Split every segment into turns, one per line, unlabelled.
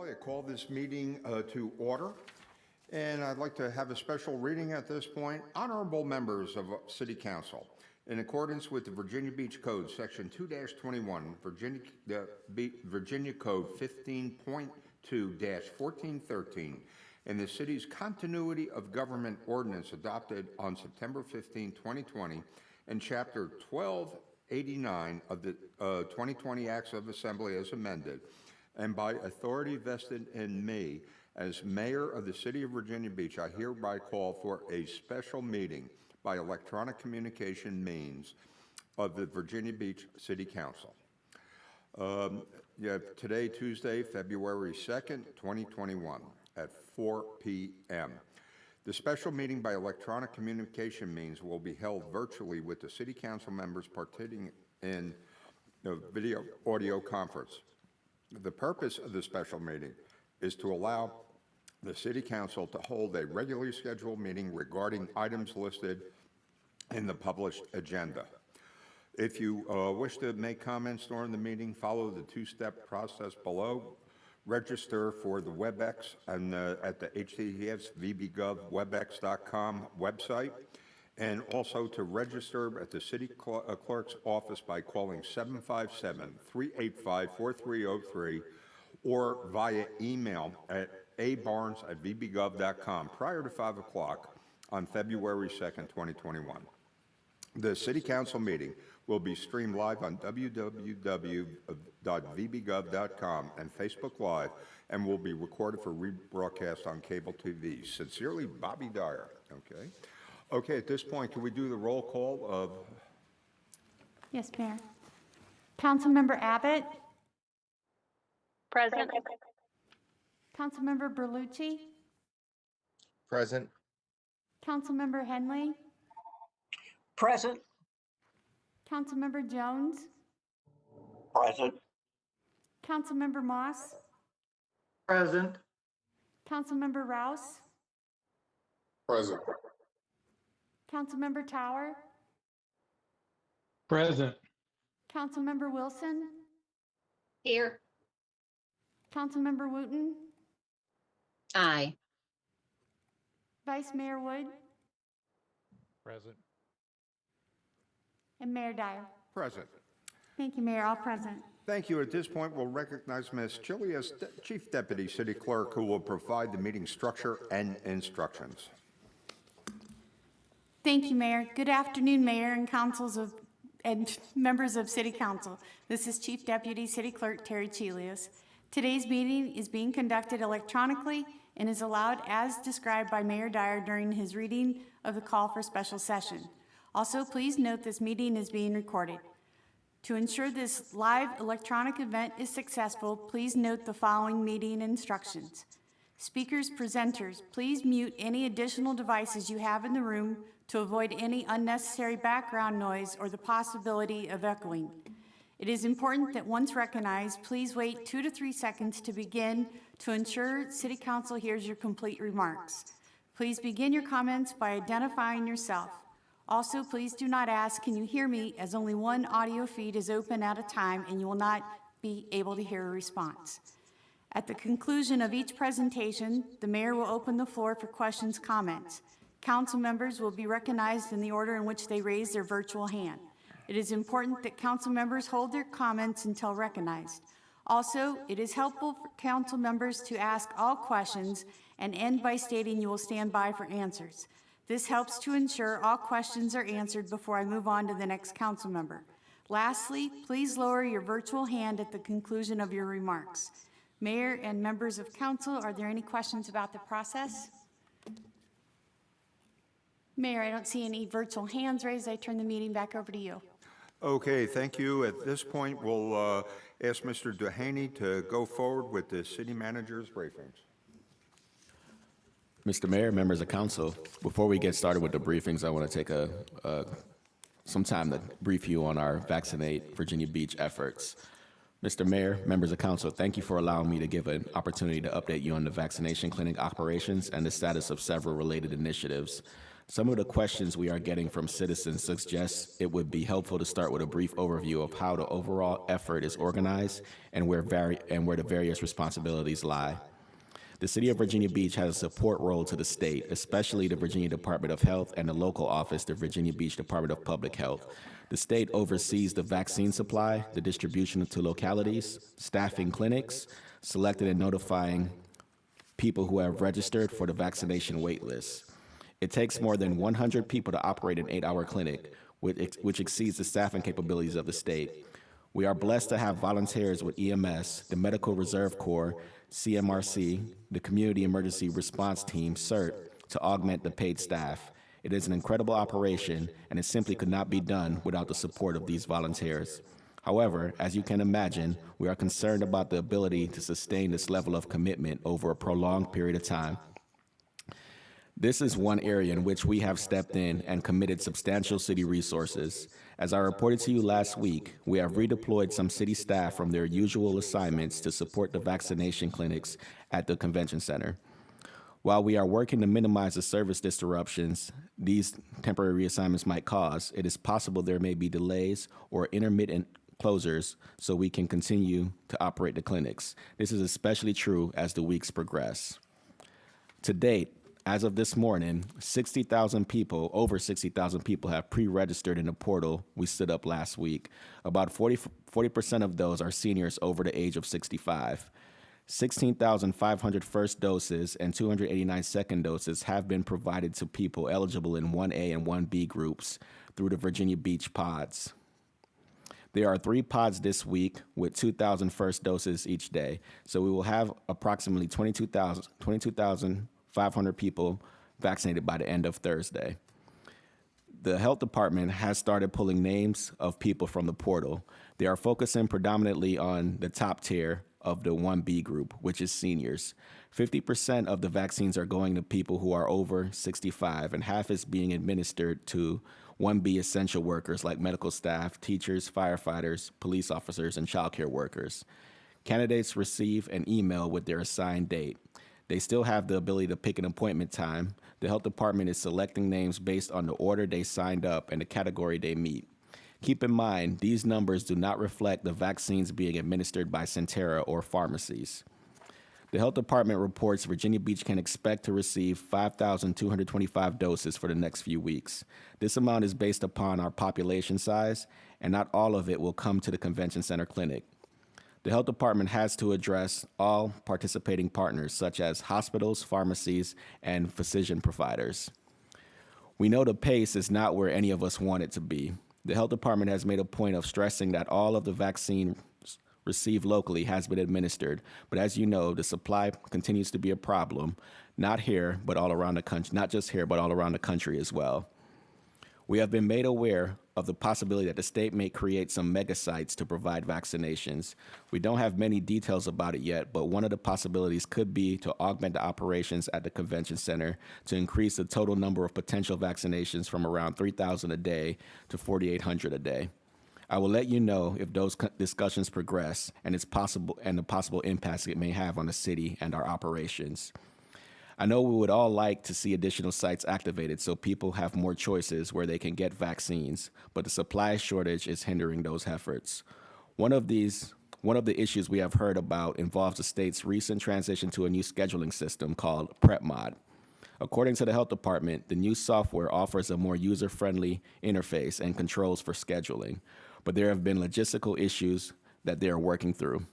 I call this meeting to order, and I'd like to have a special reading at this point. Honorable members of City Council, in accordance with the Virginia Beach Code, Section 2-21, Virginia Code 15.2-1413, and the city's Continuity of Government Ordinance adopted on September 15, 2020, and Chapter 1289 of the 2020 Acts of Assembly as amended, and by authority vested in me as mayor of the city of Virginia Beach, I hereby call for a special meeting by electronic communication means of the Virginia Beach City Council. Today, Tuesday, February 2nd, 2021 at 4 p.m. The special meeting by electronic communication means will be held virtually with the City Council members participating in the video audio conference. The purpose of the special meeting is to allow the City Council to hold a regularly scheduled meeting regarding items listed in the published agenda. If you wish to make comments during the meeting, follow the two-step process below. Register for the WebEx and at the https vbgovwebex.com website, and also to register at the city clerk's office by calling 757-385-4303 or via email at abarnes@vbgov.com prior to 5 o'clock on February 2nd, 2021. The City Council meeting will be streamed live on www.vbgov.com and Facebook Live, and will be recorded for rebroadcast on cable TV. Sincerely, Bobby Dyer. Okay, at this point, can we do the roll call of?
Yes, Mayor. Councilmember Abbott?
Present.
Councilmember Berlucci?
Present.
Councilmember Henley?
Present.
Councilmember Jones?
Present.
Councilmember Moss?
Present.
Councilmember Rouse?
Present.
Councilmember Tower?
Present.
Councilmember Wilson?
Here.
Councilmember Wooten?
Aye.
Vice Mayor Wood?
Present.
And Mayor Dyer.
Present.
Thank you, Mayor. All present.
Thank you. At this point, we'll recognize Ms. Chili as Chief Deputy City Clerk, who will provide the meeting structure and instructions.
Thank you, Mayor. Good afternoon, Mayor and and members of City Council. This is Chief Deputy City Clerk Terry Chelios. Today's meeting is being conducted electronically and is allowed as described by Mayor Dyer during his reading of the call for special session. Also, please note this meeting is being recorded. To ensure this live electronic event is successful, please note the following meeting instructions. Speakers, presenters, please mute any additional devices you have in the room to avoid any unnecessary background noise or the possibility of echoing. It is important that once recognized, please wait 2 to 3 seconds to begin to ensure City Council hears your complete remarks. Please begin your comments by identifying yourself. Also, please do not ask, "Can you hear me?" as only one audio feed is open at a time and you will not be able to hear a response. At the conclusion of each presentation, the mayor will open the floor for questions, comments. Council members will be recognized in the order in which they raise their virtual hand. It is important that council members hold their comments until recognized. Also, it is helpful for council members to ask all questions and end by stating you will stand by for answers. This helps to ensure all questions are answered before I move on to the next council member. Lastly, please lower your virtual hand at the conclusion of your remarks. Mayor and members of council, are there any questions about the process? Mayor, I don't see any virtual hands raised. I turn the meeting back over to you.
Okay, thank you. At this point, we'll ask Mr. Dehaney to go forward with the city manager's briefings.
Mr. Mayor, members of council, before we get started with the briefings, I want to take some time to brief you on our Vaccinate Virginia Beach efforts. Mr. Mayor, members of council, thank you for allowing me to give an opportunity to update you on the vaccination clinic operations and the status of several related initiatives. Some of the questions we are getting from citizens suggest it would be helpful to start with a brief overview of how the overall effort is organized and where the various responsibilities lie. The City of Virginia Beach has a support role to the state, especially the Virginia Department of Health and the local office, the Virginia Beach Department of Public Health. The state oversees the vaccine supply, the distribution to localities, staffing clinics, selecting and notifying people who have registered for the vaccination wait list. It takes more than 100 people to operate an 8-hour clinic, which exceeds the staffing capabilities of the state. We are blessed to have volunteers with EMS, the Medical Reserve Corps, CMRC, the Community Emergency Response Team, CERT, to augment the paid staff. It is an incredible operation, and it simply could not be done without the support of these volunteers. However, as you can imagine, we are concerned about the ability to sustain this level of commitment over a prolonged period of time. This is one area in which we have stepped in and committed substantial city resources. As I reported to you last week, we have redeployed some city staff from their usual assignments to support the vaccination clinics at the convention center. While we are working to minimize the service disruptions these temporary reassignments might cause, it is possible there may be delays or intermittent closures so we can continue to operate the clinics. This is especially true as the weeks progress. To date, as of this morning, over 60,000 people have pre-registered in the portal we stood up last week. About 40% of those are seniors over the age of 65. 16,500 first doses and 289 second doses have been provided to people eligible in 1A and 1B groups through the Virginia Beach pods. There are 3 pods this week with 2,000 first doses each day, so we will have approximately 22,500 people vaccinated by the end of Thursday. The health department has started pulling names of people from the portal. They are focusing predominantly on the top tier of the 1B group, which is seniors. 50% of the vaccines are going to people who are over 65, and half is being administered to 1B essential workers like medical staff, teachers, firefighters, police officers, and childcare workers. Candidates receive an email with their assigned date. They still have the ability to pick an appointment time. The health department is selecting names based on the order they signed up and the category they meet. Keep in mind, these numbers do not reflect the vaccines being administered by Centera or pharmacies. The health department reports Virginia Beach can expect to receive 5,225 doses for the next few weeks. This amount is based upon our population size, and not all of it will come to the convention center clinic. The health department has to address all participating partners, such as hospitals, pharmacies, and physician providers. We know the pace is not where any of us want it to be. The health department has made a point of stressing that all of the vaccine received locally has been administered, but as you know, the supply continues to be a problem, not here, but all around the country, not just here, but all around the country as well. We have been made aware of the possibility that the state may create some mega sites to provide vaccinations. We don't have many details about it yet, but one of the possibilities could be to augment the operations at the convention center to increase the total number of potential vaccinations from around 3,000 a day to 4,800 a day. I will let you know if those discussions progress and the possible impacts it may have on the city and our operations. I know we would all like to see additional sites activated so people have more choices where they can get vaccines, but the supply shortage is hindering those efforts. One of the issues we have heard about involves the state's recent transition to a new scheduling system called PrepMod. According to the health department, the new software offers a more user-friendly interface and controls for scheduling, but there have been logistical issues that they are working through.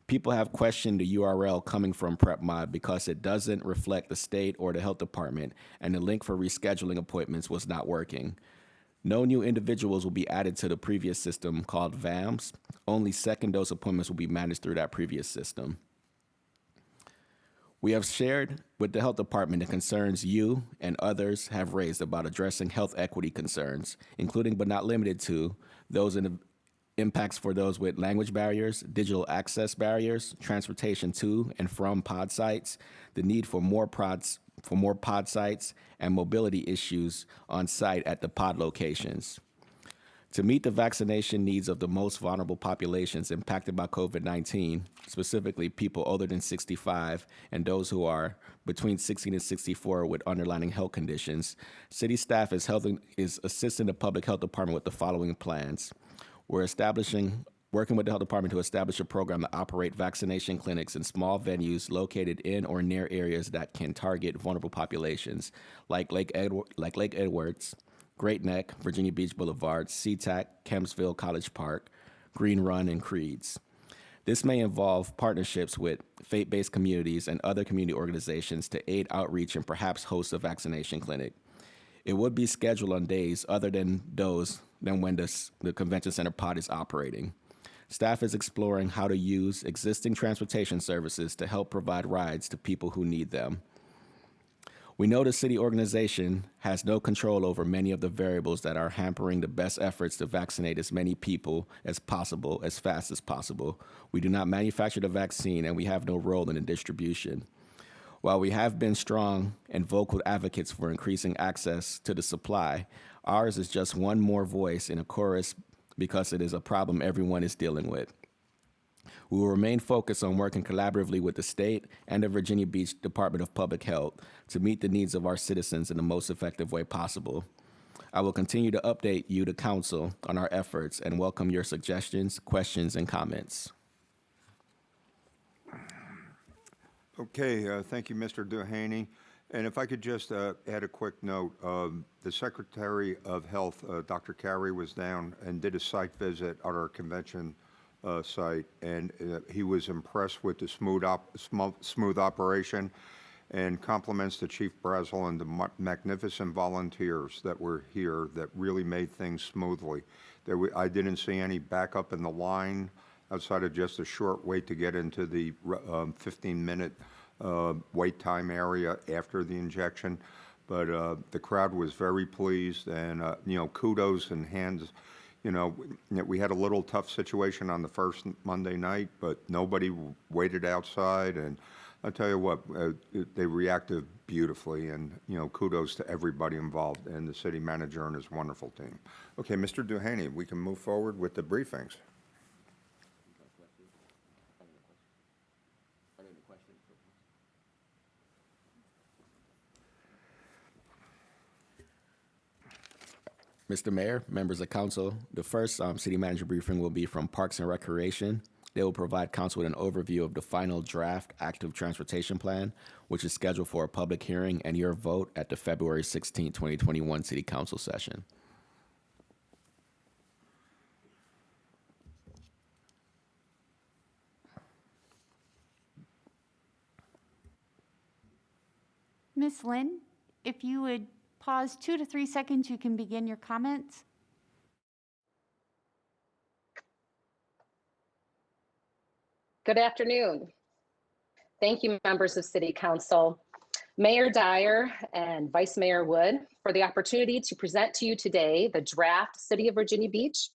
People have questioned the URL coming from PrepMod because it doesn't reflect the state or the health department, and the link for rescheduling appointments was not working. No new individuals will be added to the previous system called VAMS. Only second dose appointments will be managed through that previous system. We have shared with the health department the concerns you and others have raised about addressing health equity concerns, including but not limited to those in the impacts for those with language barriers, digital access barriers, transportation to and from pod sites, the need for more pod sites, and mobility issues on site at the pod locations. To meet the vaccination needs of the most vulnerable populations impacted by COVID-19, specifically people older than 65 and those who are between 16 and 64 with underlying health conditions, city staff is assisting the public health department with the following plans. We're working with the health department to establish a program to operate vaccination clinics in small venues located in or near areas that can target vulnerable populations, like Lake Edwards, Great Neck, Virginia Beach Boulevard, SeaTac, Kempsville College Park, Green Run, and Creeds. This may involve partnerships with faith-based communities and other community organizations to aid outreach and perhaps host a vaccination clinic. It would be scheduled on days other than when the convention center pod is operating. Staff is exploring how to use existing transportation services to help provide rides to people who need them. We know the city organization has no control over many of the variables that are hampering the best efforts to vaccinate as many people as possible, as fast as possible. We do not manufacture the vaccine, and we have no role in the distribution. While we have been strong and vocal advocates for increasing access to the supply, ours is just one more voice in a chorus because it is a problem everyone is dealing with. We will remain focused on working collaboratively with the state and the Virginia Beach Department of Public Health to meet the needs of our citizens in the most effective way possible. I will continue to update you, the council, on our efforts and welcome your suggestions, questions, and comments.
Okay, thank you, Mr. Duhaney. And if I could just add a quick note, the Secretary of Health, Dr. Carey, was down and did a site visit at our convention site, and he was impressed with the smooth operation, and compliments to Chief Brazel and the magnificent volunteers that were here that really made things smoothly. I didn't see any backup in the line outside of just a short wait to get into the 15-minute wait time area after the injection. But the crowd was very pleased, and kudos and hands. We had a little tough situation on the first Monday night, but nobody waited outside, and I'll tell you what, they reacted beautifully, and kudos to everybody involved and the city manager and his wonderful team. Okay, Mr. Duhaney, we can move forward with the briefings.
Mr. Mayor, members of council, the first city manager briefing will be from Parks and Recreation. They will provide council with an overview of the final draft active transportation plan, which is scheduled for a public hearing and your vote at the February 16, 2021 city council session.
Ms. Lynn, if you would pause 2 to 3 seconds, you can begin your comments.
Good afternoon. Thank you, members of City Council, Mayor Dyer and Vice Mayor Wood, for the opportunity to present to you today the draft City of Virginia Beach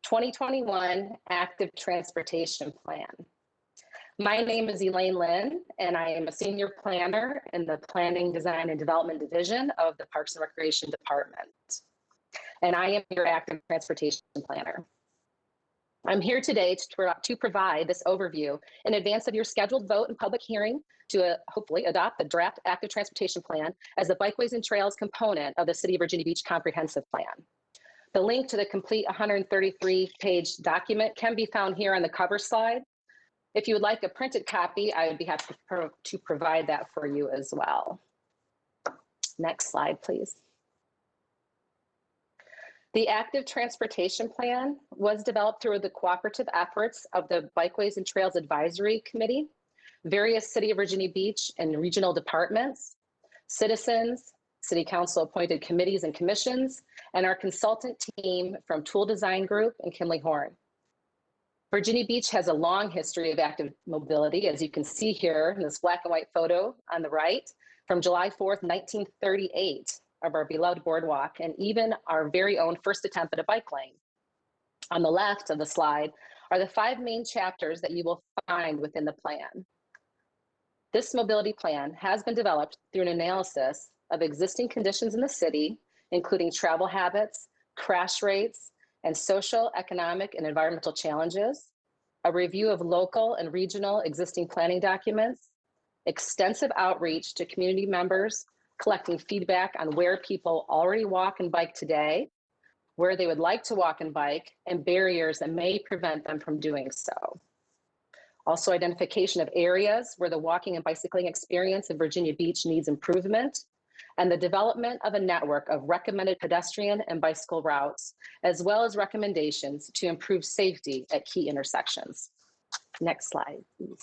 2021 Active Transportation Plan. My name is Elaine Lynn, and I am a senior planner in the Planning, Design, and Development Division of the Parks and Recreation Department. And I am your active transportation planner. I'm here today to provide this overview in advance of your scheduled vote and public hearing to hopefully adopt the draft active transportation plan as the bikeways and trails component of the City of Virginia Beach Comprehensive Plan. The link to the complete 133-page document can be found here on the cover slide. If you would like a printed copy, I would be happy to provide that for you as well. Next slide, please. The Active Transportation Plan was developed through the cooperative efforts of the Bikeways and Trails Advisory Committee, various City of Virginia Beach and regional departments, citizens, City Council appointed committees and commissions, and our consultant team from Tool Design Group and Kinley Horn. Virginia Beach has a long history of active mobility, as you can see here in this black and white photo on the right, from July 4th, 1938, of our beloved boardwalk, and even our very own first attempt at a bike lane. On the left of the slide are the 5 main chapters that you will find within the plan. This mobility plan has been developed through an analysis of existing conditions in the city, including travel habits, crash rates, and social, economic, and environmental challenges, a review of local and regional existing planning documents, extensive outreach to community members, collecting feedback on where people already walk and bike today, where they would like to walk and bike, and barriers that may prevent them from doing so. Also, identification of areas where the walking and bicycling experience in Virginia Beach needs improvement, and the development of a network of recommended pedestrian and bicycle routes, as well as recommendations to improve safety at key intersections. Next slide, please.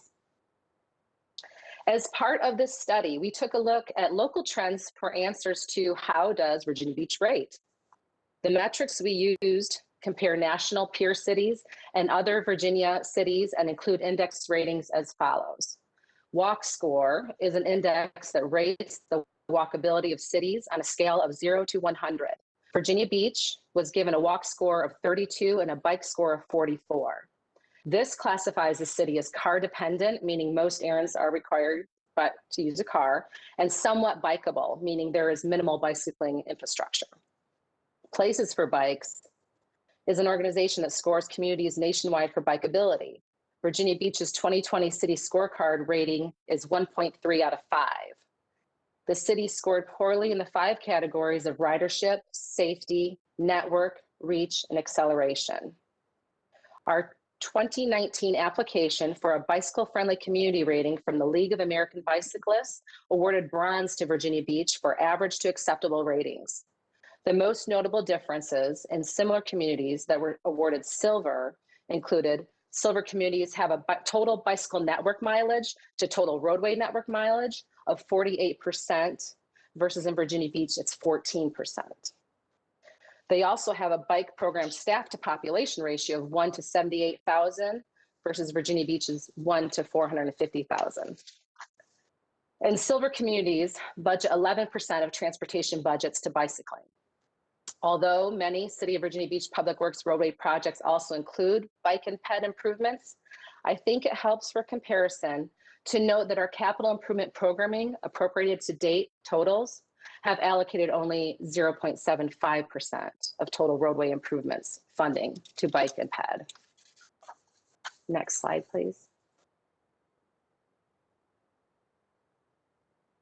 As part of this study, we took a look at local trends for answers to how does Virginia Beach rate? The metrics we used compare national peer cities and other Virginia cities and include index ratings as follows. Walk Score is an index that rates the walkability of cities on a scale of 0 to 100. Virginia Beach was given a walk score of 32 and a bike score of 44. This classifies the city as car dependent, meaning most errands are required but to use a car, and somewhat bikeable, meaning there is minimal bicycling infrastructure. Places for Bikes is an organization that scores communities nationwide for bikeability. Virginia Beach's 2020 city scorecard rating is 1.3 out of 5. The city scored poorly in the 5 categories of ridership, safety, network, reach, and acceleration. Our 2019 application for a bicycle-friendly community rating from the League of American Bicyclists awarded bronze to Virginia Beach for average to acceptable ratings. The most notable differences in similar communities that were awarded silver included silver communities have a total bicycle network mileage to total roadway network mileage of 48% versus in Virginia Beach, it's 14%. They also have a bike program staff to population ratio of 1 to 78,000 versus Virginia Beach's 1 to 450,000. And silver communities budget 11% of transportation budgets to bicycling. Although many City of Virginia Beach Public Works roadway projects also include bike and ped improvements, I think it helps for comparison to note that our capital improvement programming appropriated to date totals have allocated only 0.75% of total roadway improvements funding to bike and ped. Next slide, please.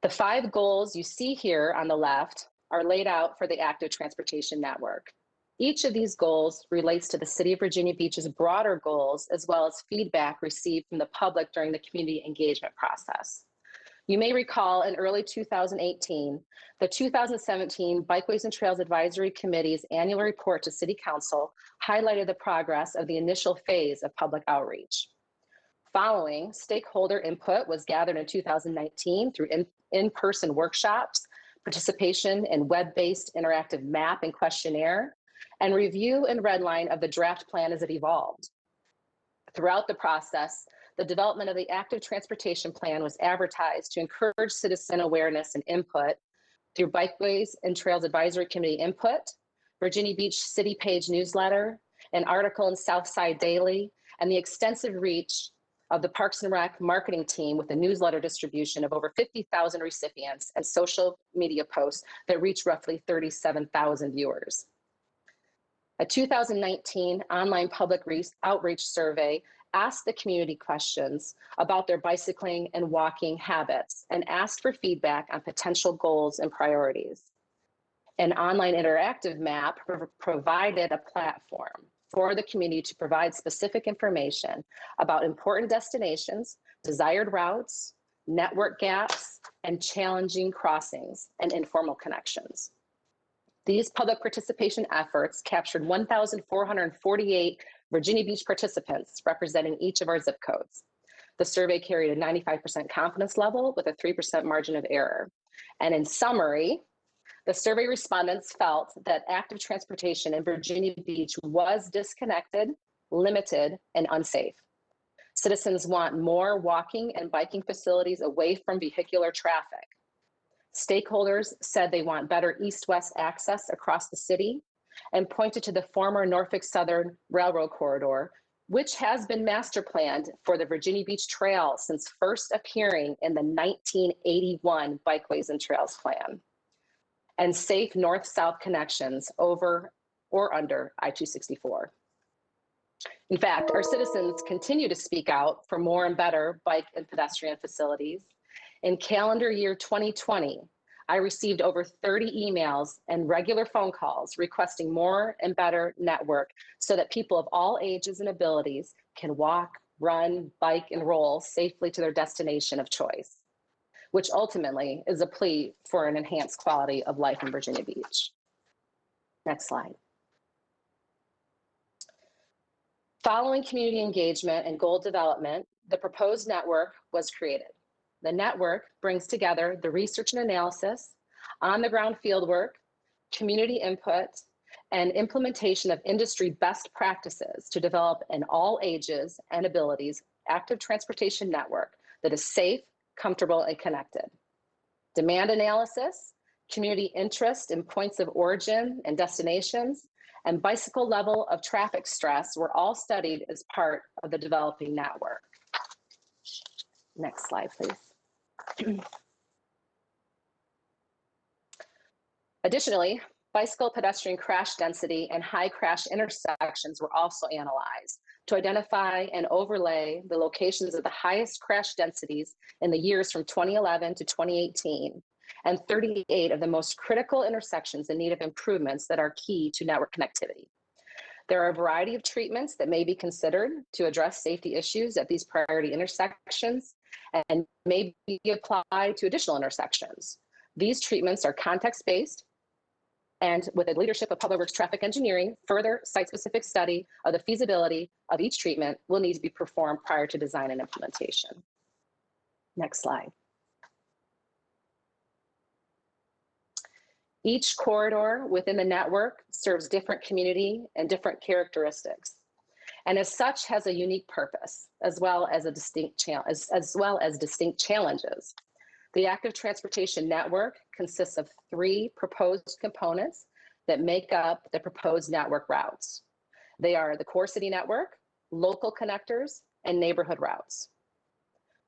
The 5 goals you see here on the left are laid out for the active transportation network. Each of these goals relates to the City of Virginia Beach's broader goals, as well as feedback received from the public during the community engagement process. You may recall in early 2018, the 2017 Bikeways and Trails Advisory Committee's annual report to City Council highlighted the progress of the initial phase of public outreach. Following, stakeholder input was gathered in 2019 through in-person workshops, participation in web-based interactive map and questionnaire, and review and redline of the draft plan as it evolved. Throughout the process, the development of the active transportation plan was advertised to encourage citizen awareness and input through Bikeways and Trails Advisory Committee input, Virginia Beach City Page newsletter, an article in Southside Daily, and the extensive reach of the Parks and Rec marketing team with a newsletter distribution of over 50,000 recipients and social media posts that reach roughly 37,000 viewers. A 2019 online public outreach survey asked the community questions about their bicycling and walking habits and asked for feedback on potential goals and priorities. An online interactive map provided a platform for the community to provide specific information about important destinations, desired routes, network gaps, and challenging crossings and informal connections. These public participation efforts captured 1,448 Virginia Beach participants representing each of our zip codes. The survey carried a 95% confidence level with a 3% margin of error. And in summary, the survey respondents felt that active transportation in Virginia Beach was disconnected, limited, and unsafe. Citizens want more walking and biking facilities away from vehicular traffic. Stakeholders said they want better east-west access across the city and pointed to the former Norfolk Southern Railroad corridor, which has been master planned for the Virginia Beach Trail since first appearing in the 1981 Bikeways and Trails Plan, and safe north-south connections over or under I-264. In fact, our citizens continue to speak out for more and better bike and pedestrian facilities. In calendar year 2020, I received over 30 emails and regular phone calls requesting more and better network so that people of all ages and abilities can walk, run, bike, and roll safely to their destination of choice, which ultimately is a plea for an enhanced quality of life in Virginia Beach. Next slide. Following community engagement and goal development, the proposed network was created. The network brings together the research and analysis, on-the-ground fieldwork, community input, and implementation of industry best practices to develop an all ages and abilities active transportation network that is safe, comfortable, and connected. Demand analysis, community interest in points of origin and destinations, and bicycle level of traffic stress were all studied as part of the developing network. Next slide, please. Additionally, bicycle pedestrian crash density and high crash intersections were also analyzed to identify and overlay the locations of the highest crash densities in the years from 2011 to 2018, and 38 of the most critical intersections in need of improvements that are key to network connectivity. There are a variety of treatments that may be considered to address safety issues at these priority intersections and may be applied to additional intersections. These treatments are context-based, and with the leadership of Public Works Traffic Engineering, further site-specific study of the feasibility of each treatment will need to be performed prior to design and implementation. Next slide. Each corridor within the network serves different community and different characteristics, and as such has a unique purpose, as well as distinct challenges. The active transportation network consists of 3 proposed components that make up the proposed network routes. They are the core city network, local connectors, and neighborhood routes.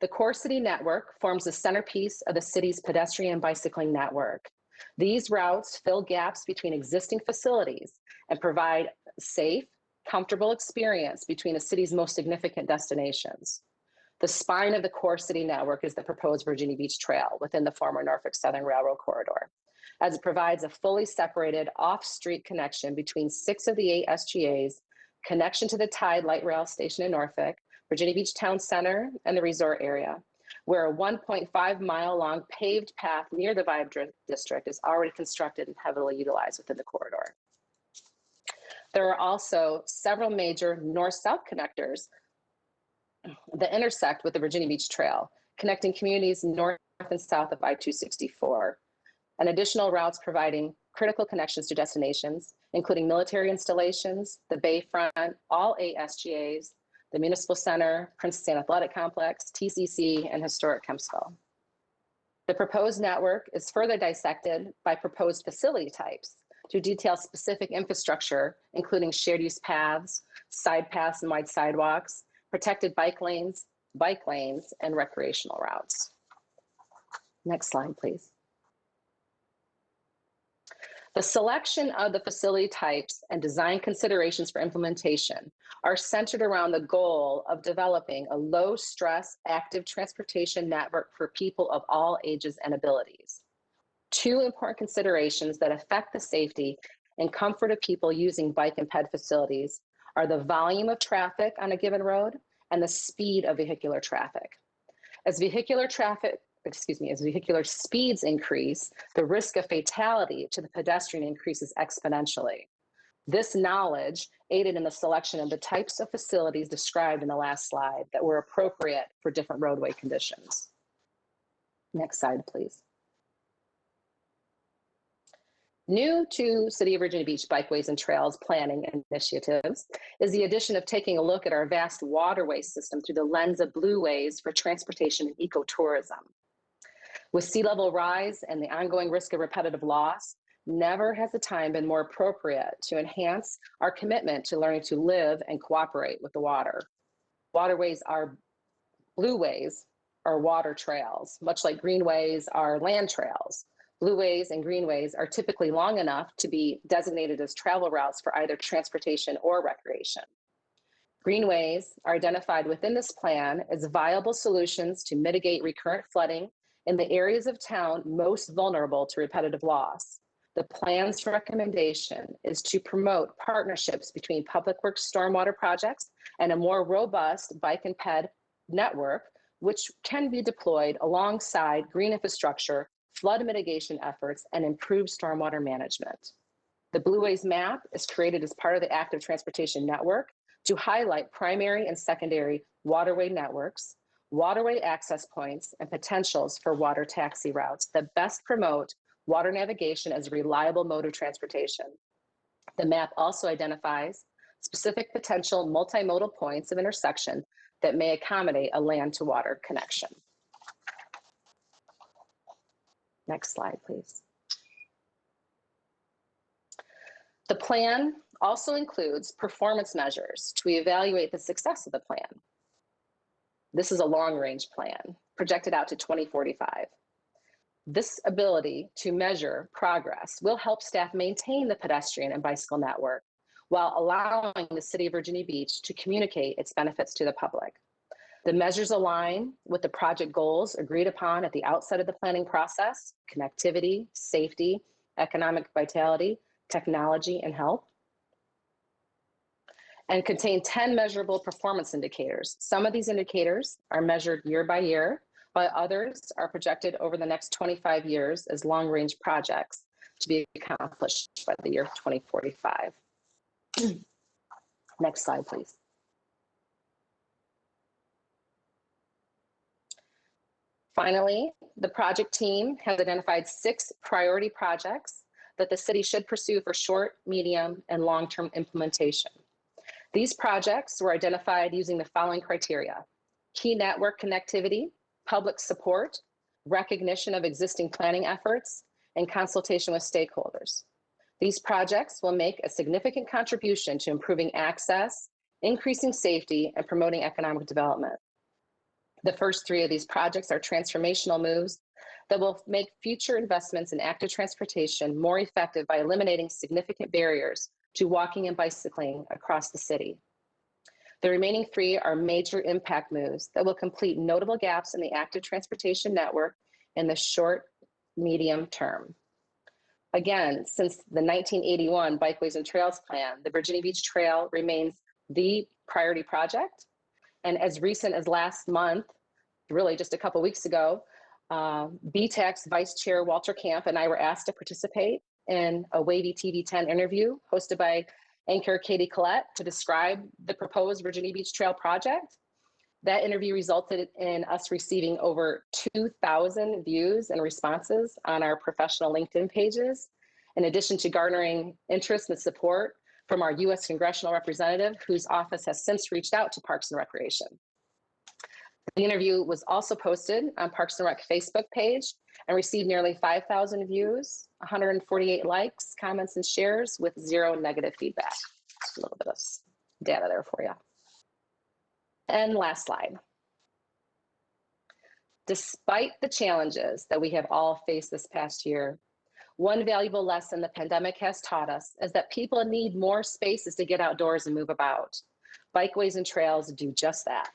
The core city network forms the centerpiece of the city's pedestrian and bicycling network. These routes fill gaps between existing facilities and provide a safe, comfortable experience between the city's most significant destinations. The spine of the core city network is the proposed Virginia Beach Trail within the former Norfolk Southern Railroad corridor, as it provides a fully separated off-street connection between 6 of the 8 SGAs, connection to the Tide Light Rail Station in Norfolk, Virginia Beach Town Center, and the resort area, where a 1.5-mile-long paved path near the Vibe District is already constructed and heavily utilized within the corridor. There are also several major north-south connectors that intersect with the Virginia Beach Trail, connecting communities north and south of I-264, and additional routes providing critical connections to destinations, including military installations, the Bayfront, all 8 SGAs, the Municipal Center, Princess Anne Athletic Complex, TCC, and historic Kempsville. The proposed network is further dissected by proposed facility types to detail specific infrastructure, including shared use paths, side paths and wide sidewalks, protected bike lanes, and recreational routes. Next slide, please. The selection of the facility types and design considerations for implementation are centered around the goal of developing a low-stress active transportation network for people of all ages and abilities. 2 important considerations that affect the safety and comfort of people using bike and ped facilities are the volume of traffic on a given road and the speed of vehicular traffic. As vehicular speeds increase, the risk of fatality to the pedestrian increases exponentially. This knowledge aided in the selection of the types of facilities described in the last slide that were appropriate for different roadway conditions. Next slide, please. New to City of Virginia Beach bikeways and trails planning initiatives is the addition of taking a look at our vast waterway system through the lens of blueways for transportation and ecotourism. With sea level rise and the ongoing risk of repetitive loss, never has the time been more appropriate to enhance our commitment to learning to live and cooperate with the water. Waterways are blueways are water trails, much like greenways are land trails. Blueways and greenways are typically long enough to be designated as travel routes for either transportation or recreation. Greenways are identified within this plan as viable solutions to mitigate recurrent flooding in the areas of town most vulnerable to repetitive loss. The plan's recommendation is to promote partnerships between public works stormwater projects and a more robust bike and ped network, which can be deployed alongside green infrastructure, flood mitigation efforts, and improved stormwater management. The Blueways map is created as part of the active transportation network to highlight primary and secondary waterway networks, waterway access points, and potentials for water taxi routes that best promote water navigation as a reliable mode of transportation. The map also identifies specific potential multimodal points of intersection that may accommodate a land-to-water connection. Next slide, please. The plan also includes performance measures to evaluate the success of the plan. This is a long-range plan, projected out to 2045. This ability to measure progress will help staff maintain the pedestrian and bicycle network while allowing the City of Virginia Beach to communicate its benefits to the public. The measures align with the project goals agreed upon at the outset of the planning process: connectivity, safety, economic vitality, technology, and health, and contain 10 measurable performance indicators. Some of these indicators are measured year by year, while others are projected over the next 25 years as long-range projects to be accomplished by the year 2045. Next slide, please. Finally, the project team has identified 6 priority projects that the city should pursue for short, medium, and long-term implementation. These projects were identified using the following criteria: key network connectivity, public support, recognition of existing planning efforts, and consultation with stakeholders. These projects will make a significant contribution to improving access, increasing safety, and promoting economic development. The first 3 of these projects are transformational moves that will make future investments in active transportation more effective by eliminating significant barriers to walking and bicycling across the city. The remaining 3 are major impact moves that will complete notable gaps in the active transportation network in the short, medium term. Again, since the 1981 Bikeways and Trails Plan, the Virginia Beach Trail remains the priority project. And as recent as last month, really just a couple weeks ago, BTAC's Vice Chair Walter Camp and I were asked to participate in a Wavy TV 10 interview hosted by anchor Katie Collette to describe the proposed Virginia Beach Trail project. That interview resulted in us receiving over 2,000 views and responses on our professional LinkedIn pages, in addition to garnering interest and support from our U.S. congressional representative, whose office has since reached out to Parks and Recreation. The interview was also posted on Parks and Rec Facebook page and received nearly 5,000 views, 148 likes, comments, and shares with 0 negative feedback. A little bit of data there for you. And last slide. Despite the challenges that we have all faced this past year, one valuable lesson the pandemic has taught us is that people need more spaces to get outdoors and move about. Bikeways and trails do just that.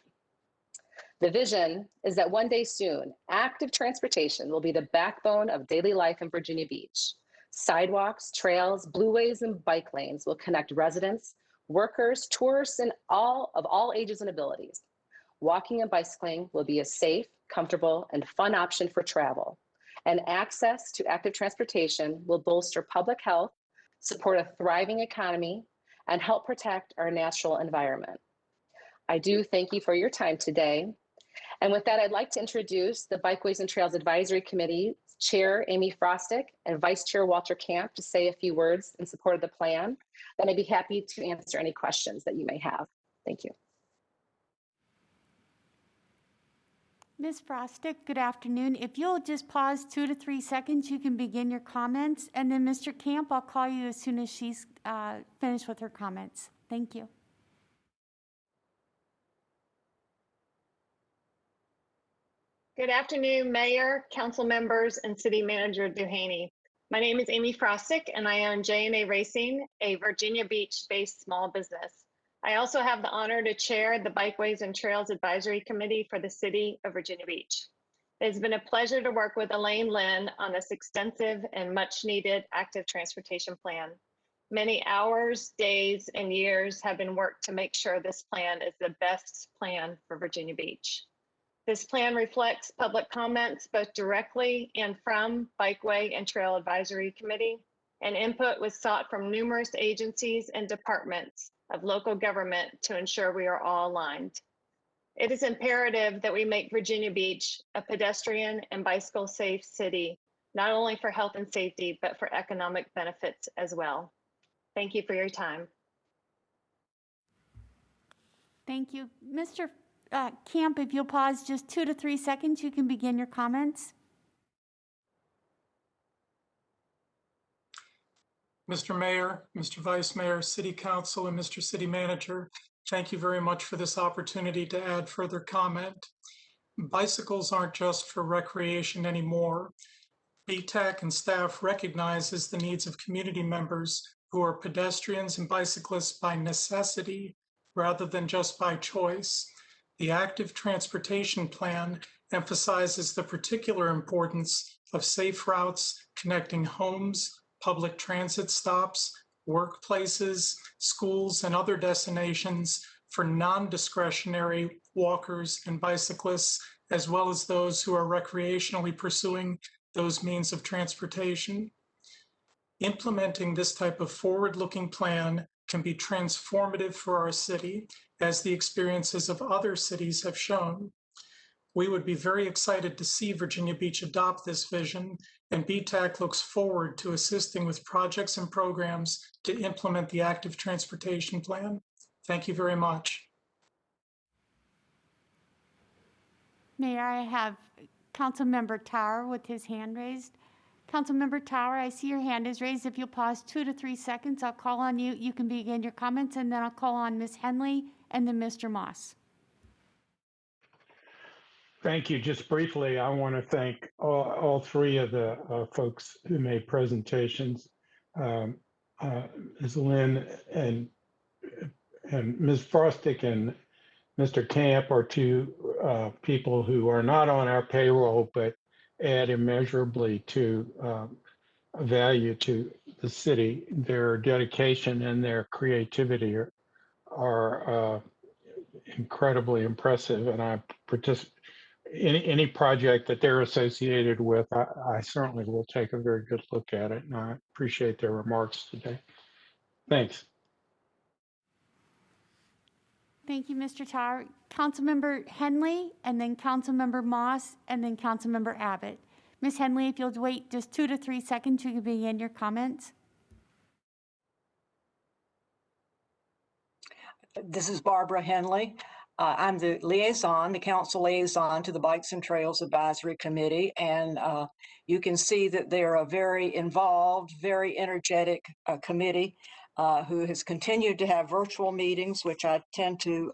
The vision is that one day soon, active transportation will be the backbone of daily life in Virginia Beach. Sidewalks, trails, blueways, and bike lanes will connect residents, workers, tourists, and all ages and abilities. Walking and bicycling will be a safe, comfortable, and fun option for travel. And access to active transportation will bolster public health, support a thriving economy, and help protect our natural environment. I do thank you for your time today. And with that, I'd like to introduce the Bikeways and Trails Advisory Committee Chair Amy Frostick and Vice Chair Walter Camp to say a few words in support of the plan. Then I'd be happy to answer any questions that you may have. Thank you.
Ms. Frostick, good afternoon. If you'll just pause 2 to 3 seconds, you can begin your comments. And then Mr. Camp, I'll call you as soon as she's finished with her comments. Thank you.
Good afternoon, Mayor, council members, and City Manager Duhaney. My name is Amy Frostick, and I own J&A Racing, a Virginia Beach-based small business. I also have the honor to chair the Bikeways and Trails Advisory Committee for the City of Virginia Beach. It's been a pleasure to work with Elaine Lynn on this extensive and much-needed active transportation plan. Many hours, days, and years have been worked to make sure this plan is the best plan for Virginia Beach. This plan reflects public comments both directly and from Bikeway and Trail Advisory Committee, and input was sought from numerous agencies and departments of local government to ensure we are all aligned. It is imperative that we make Virginia Beach a pedestrian and bicycle safe city, not only for health and safety, but for economic benefits as well. Thank you for your time.
Thank you. Mr. Camp, if you'll pause just 2 to 3 seconds, you can begin your comments.
Mr. Mayor, Mr. Vice Mayor, City Council, and Mr. City Manager, thank you very much for this opportunity to add further comment. Bicycles aren't just for recreation anymore. BTAC and staff recognizes the needs of community members who are pedestrians and bicyclists by necessity rather than just by choice. The active transportation plan emphasizes the particular importance of safe routes connecting homes, public transit stops, workplaces, schools, and other destinations for non-discretionary walkers and bicyclists, as well as those who are recreationally pursuing those means of transportation. Implementing this type of forward-looking plan can be transformative for our city, as the experiences of other cities have shown. We would be very excited to see Virginia Beach adopt this vision, and BTAC looks forward to assisting with projects and programs to implement the active transportation plan. Thank you very much.
Mayor, I have Councilmember Tower with his hand raised. Councilmember Tower, I see your hand is raised. If you'll pause 2 to 3 seconds, I'll call on you. You can begin your comments, and then I'll call on Ms. Henley and then Mr. Moss.
Thank you. Just briefly, I want to thank all three of the folks who made presentations. Ms. Lynn and Ms. Frostick and Mr. Camp are two people who are not on our payroll, but add immeasurably to value to the city. Their dedication and their creativity are incredibly impressive, and I participate. Any project that they're associated with, I certainly will take a very good look at it, and I appreciate their remarks today. Thanks.
Thank you, Mr. Tower. Councilmember Henley, and then Councilmember Moss, and then Councilmember Abbott. Ms. Henley, if you'll wait just 2 to 3 seconds, you can begin your comments.
This is Barbara Henley. I'm the liaison, the council liaison to the Bikes and Trails Advisory Committee, and you can see that they're a very involved, very energetic committee who has continued to have virtual meetings, which I tend to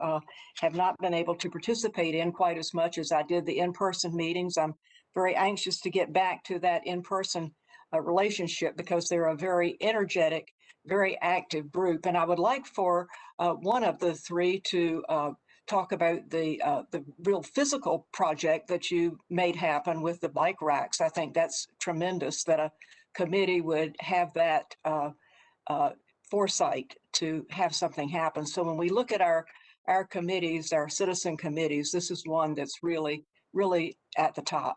have not been able to participate in quite as much as I did the in-person meetings. I'm very anxious to get back to that in-person relationship because they're a very energetic, very active group. And I would like for one of the three to talk about the real physical project that you made happen with the bike racks. I think that's tremendous that a committee would have that foresight to have something happen. So when we look at our committees, our citizen committees, this is one that's really, really at the top.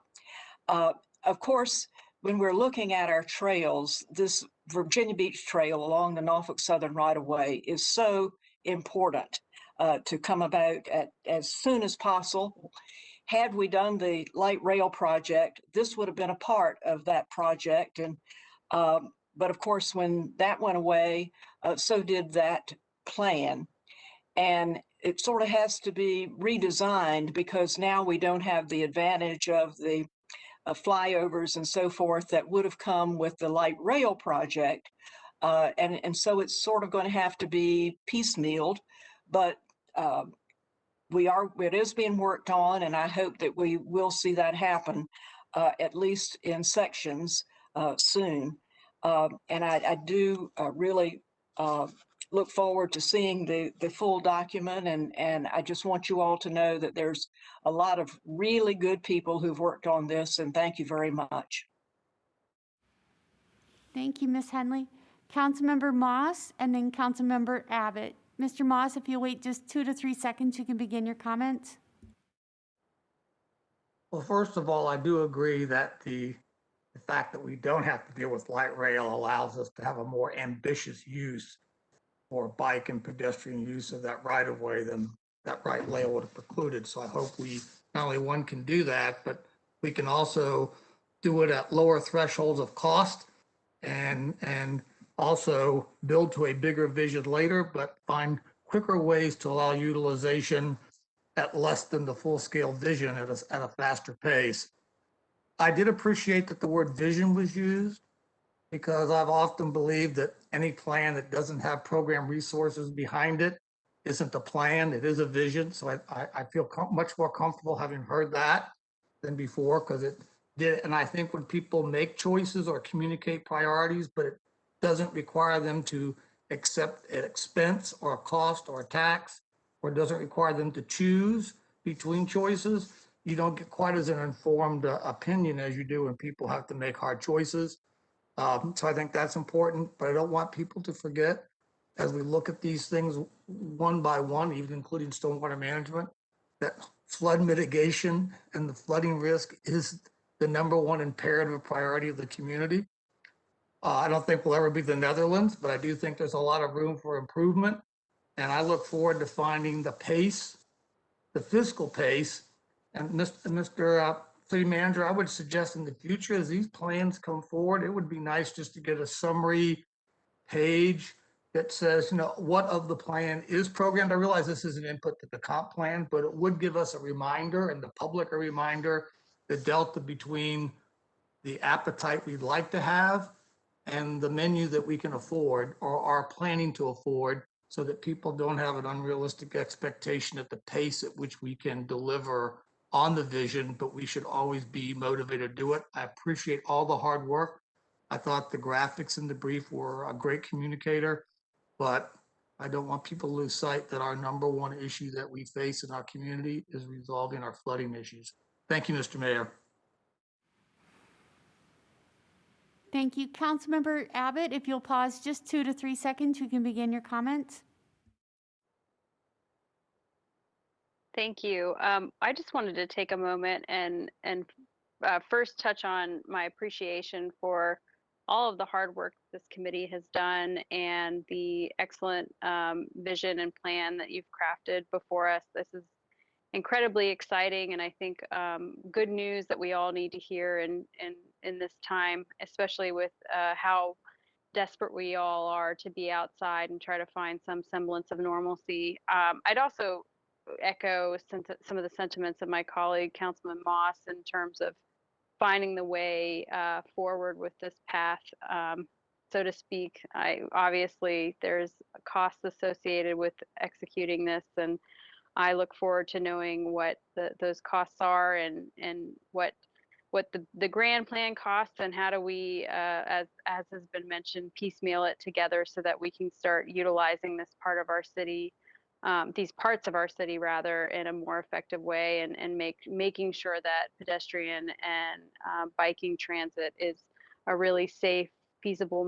Of course, when we're looking at our trails, this Virginia Beach Trail along the Norfolk Southern right-of-way is so important to come about as soon as possible. Had we done the light rail project, this would have been a part of that project. And but of course, when that went away, so did that plan. And it sort of has to be redesigned because now we don't have the advantage of the flyovers and so forth that would have come with the light rail project. And so it's sort of going to have to be piecemealed. But it is being worked on, and I hope that we will see that happen, at least in sections soon. And I do really look forward to seeing the full document, and I just want you all to know that there's a lot of really good people who've worked on this, and thank you very much.
Thank you, Ms. Henley. Councilmember Moss and then Councilmember Abbott. Mr. Moss, if you'll wait just 2 to 3 seconds, you can begin your comments.
Well, first of all, I do agree that the fact that we don't have to deal with light rail allows us to have a more ambitious use for bike and pedestrian use of that right of way than that right rail would have precluded. So I hope we not only one can do that, but we can also do it at lower thresholds of cost and also build to a bigger vision later, but find quicker ways to allow utilization at less than the full-scale vision at a faster pace. I did appreciate that the word vision was used, because I've often believed that any plan that doesn't have program resources behind it isn't a plan, it is a vision. So I feel much more comfortable having heard that than before, because it did. And I think when people make choices or communicate priorities, but it doesn't require them to accept an expense or a cost or a tax, or doesn't require them to choose between choices, you don't get quite as an informed opinion as you do when people have to make hard choices. So I think that's important, but I don't want people to forget, as we look at these things one by one, even including stormwater management, that flood mitigation and the flooding risk is the #1 imperative priority of the community. I don't think we'll ever be the Netherlands, but I do think there's a lot of room for improvement. And I look forward to finding the pace, the fiscal pace. And Mr. City Manager, I would suggest in the future, as these plans come forward, it would be nice just to get a summary page that says, what of the plan is programmed. I realize this is an input to the comp plan, but it would give us a reminder, and the public a reminder, the delta between the appetite we'd like to have and the menu that we can afford or are planning to afford, so that people don't have an unrealistic expectation at the pace at which we can deliver on the vision, but we should always be motivated to do it. I appreciate all the hard work. I thought the graphics in the brief were a great communicator, but I don't want people to lose sight that our #1 issue that we face in our community is resolving our flooding issues. Thank you, Mr. Mayor.
Thank you. Councilmember Abbott, if you'll pause just 2 to 3 seconds, you can begin your comments.
Thank you. I just wanted to take a moment and first touch on my appreciation for all of the hard work this committee has done and the excellent vision and plan that you've crafted before us. This is incredibly exciting, and I think good news that we all need to hear in this time, especially with how desperate we all are to be outside and try to find some semblance of normalcy. I'd also echo some of the sentiments of my colleague, Councilman Moss, in terms of finding the way forward with this path, so to speak. Obviously, there's costs associated with executing this, and I look forward to knowing what those costs are and what the grand plan costs, and how do we, as has been mentioned, piecemeal it together so that we can start utilizing this part of our city, these parts of our city rather, in a more effective way, and making sure that pedestrian and biking transit is a really safe, feasible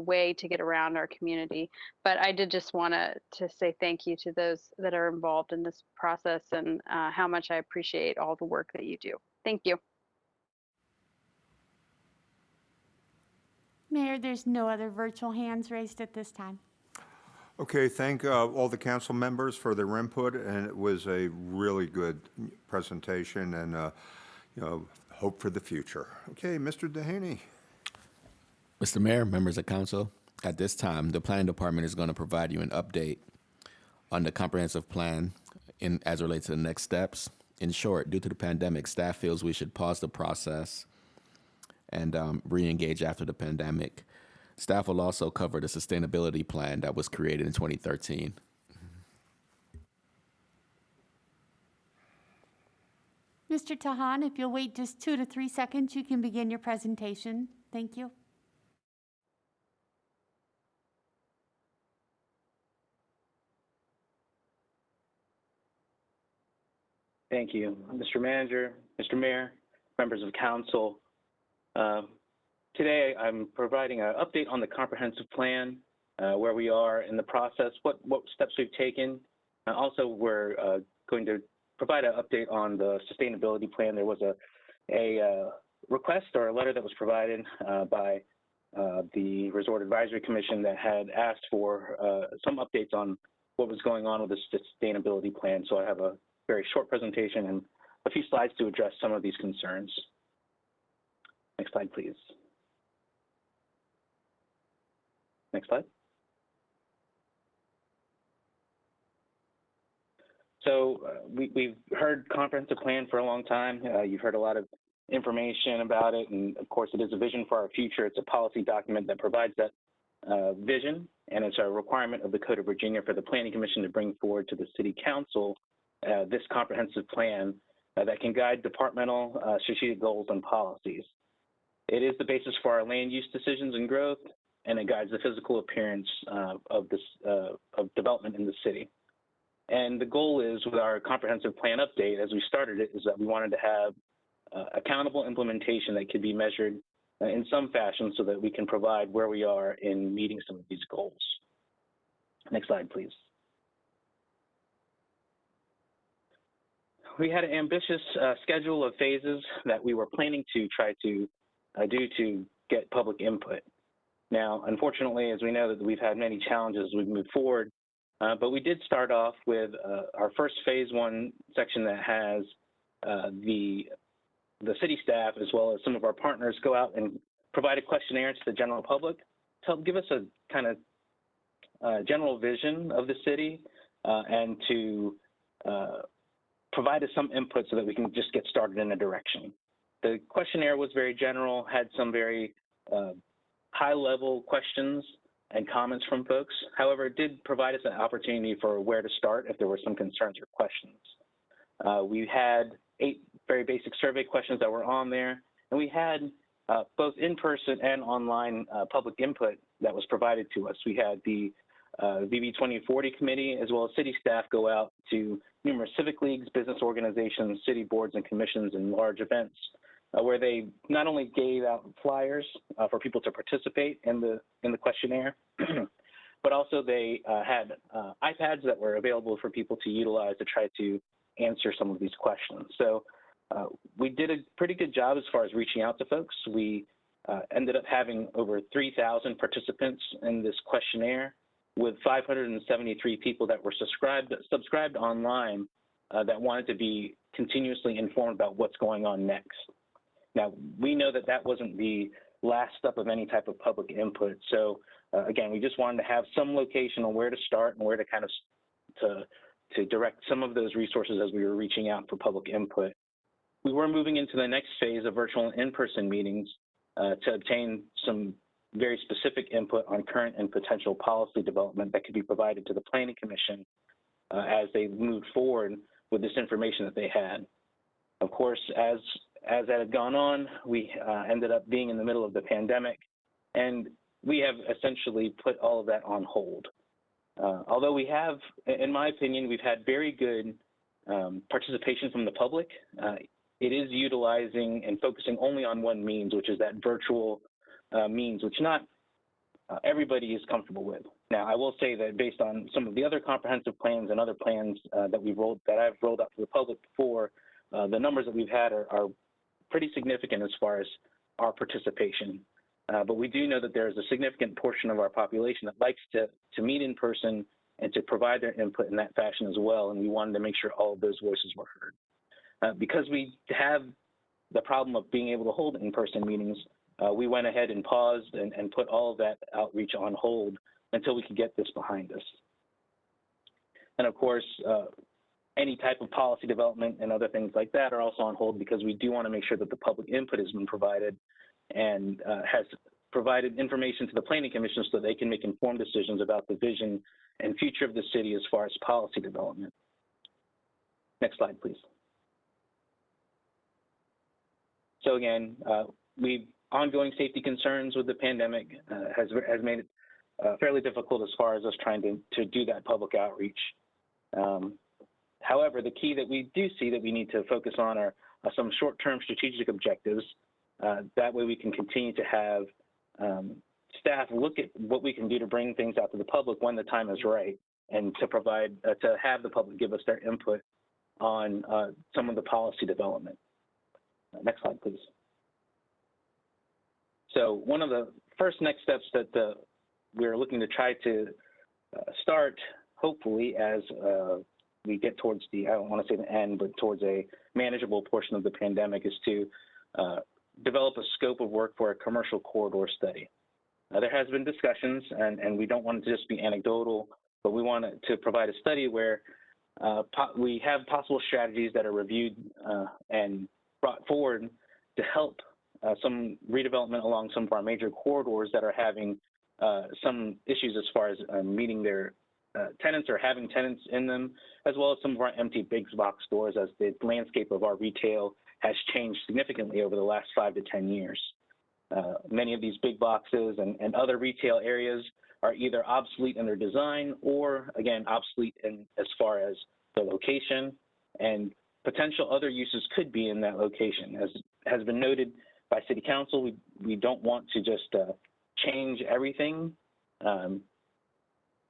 way to get around our community. But I did just want to say thank you to those that are involved in this process, and how much I appreciate all the work that you do. Thank you.
Mayor, there's no other virtual hands raised at this time.
Okay, thank all the council members for their input, and it was a really good presentation, and hope for the future. Okay, Mr. Dehaney.
Mr. Mayor, members of council, at this time, the planning department is going to provide you an update on the comprehensive plan as it relates to the next steps. In short, due to the pandemic, staff feels we should pause the process and re-engage after the pandemic. Staff will also cover the sustainability plan that was created in 2013.
Mr. Tahan, if you'll wait just 2 to 3 seconds, you can begin your presentation. Thank you.
Thank you, Mr. Manager, Mr. Mayor, members of council. Today, I'm providing an update on the comprehensive plan, where we are in the process, what steps we've taken. Also, we're going to provide an update on the sustainability plan. There was a request or a letter that was provided by the Resort Advisory Commission that had asked for some updates on what was going on with the sustainability plan. So I have a very short presentation and a few slides to address some of these concerns. Next slide, please. Next slide. So we've heard comprehensive plan for a long time. You've heard a lot of information about it, and of course it is a vision for our future. It's a policy document that provides that vision, and it's a requirement of the Code of Virginia for the Planning Commission to bring forward to the City Council this comprehensive plan that can guide departmental strategic goals and policies. It is the basis for our land use decisions and growth, and it guides the physical appearance of development in the city. And the goal is, with our comprehensive plan update, as we started it, is that we wanted to have accountable implementation that could be measured in some fashion so that we can provide where we are in meeting some of these goals. Next slide, please. We had an ambitious schedule of phases that we were planning to try to do to get public input. Now, unfortunately, as we know, that we've had many challenges as we've moved forward, but we did start off with our first phase 1 section that has the city staff, as well as some of our partners, go out and provide a questionnaire to the general public to help give us a kind of general vision of the city and to provide us some input so that we can just get started in a direction. The questionnaire was very general, had some very high-level questions and comments from folks. However, it did provide us an opportunity for where to start if there were some concerns or questions. We had 8 very basic survey questions that were on there, and we had both in-person and online public input that was provided to us. We had the VB 2040 committee, as well as city staff, go out to numerous civic leagues, business organizations, city boards and commissions, and large events, where they not only gave out flyers for people to participate in the questionnaire, but also they had iPads that were available for people to utilize to try to answer some of these questions. So we did a pretty good job as far as reaching out to folks. We ended up having over 3,000 participants in this questionnaire, with 573 people that were subscribed online that wanted to be continuously informed about what's going on next. Now, we know that that wasn't the last step of any type of public input. So again, we just wanted to have some location on where to start and where to kind of to direct some of those resources as we were reaching out for public input. We were moving into the next phase of virtual and in-person meetings to obtain some very specific input on current and potential policy development that could be provided to the Planning Commission as they moved forward with this information that they had. Of course, as that had gone on, we ended up being in the middle of the pandemic, and we have essentially put all of that on hold. Although we have, in my opinion, we've had very good participation from the public. It is utilizing and focusing only on one means, which is that virtual means, which not everybody is comfortable with. Now, I will say that based on some of the other comprehensive plans and other plans that I've rolled out to the public before, the numbers that we've had are pretty significant as far as our participation. But we do know that there is a significant portion of our population that likes to meet in person and to provide their input in that fashion as well. And we wanted to make sure all of those voices were heard. Because we have the problem of being able to hold in-person meetings, we went ahead and paused and put all of that outreach on hold until we could get this behind us. And of course, any type of policy development and other things like that are also on hold because we do want to make sure that the public input has been provided and has provided information to the Planning Commission so they can make informed decisions about the vision and future of the city as far as policy development. Next slide, please. So again, ongoing safety concerns with the pandemic has made it fairly difficult as far as us trying to do that public outreach. However, the key that we do see that we need to focus on are some short-term strategic objectives. That way we can continue to have staff look at what we can do to bring things out to the public when the time is right, and to provide, to have the public give us their input on some of the policy development. Next slide, please. So one of the first next steps that we're looking to try to start, hopefully, as we get towards the, I don't want to say the end, but towards a manageable portion of the pandemic, is to develop a scope of work for a commercial corridor study. There has been discussions, and we don't want it to just be anecdotal, but we want to provide a study where we have possible strategies that are reviewed and brought forward to help some redevelopment along some of our major corridors that are having some issues as far as meeting their tenants or having tenants in them, as well as some of our empty big box stores, as the landscape of our retail has changed significantly over the last 5 to 10 years. Many of these big boxes and other retail areas are either obsolete in their design or, again, obsolete in as far as the location, and potential other uses could be in that location. As has been noted by City Council, we don't want to just change everything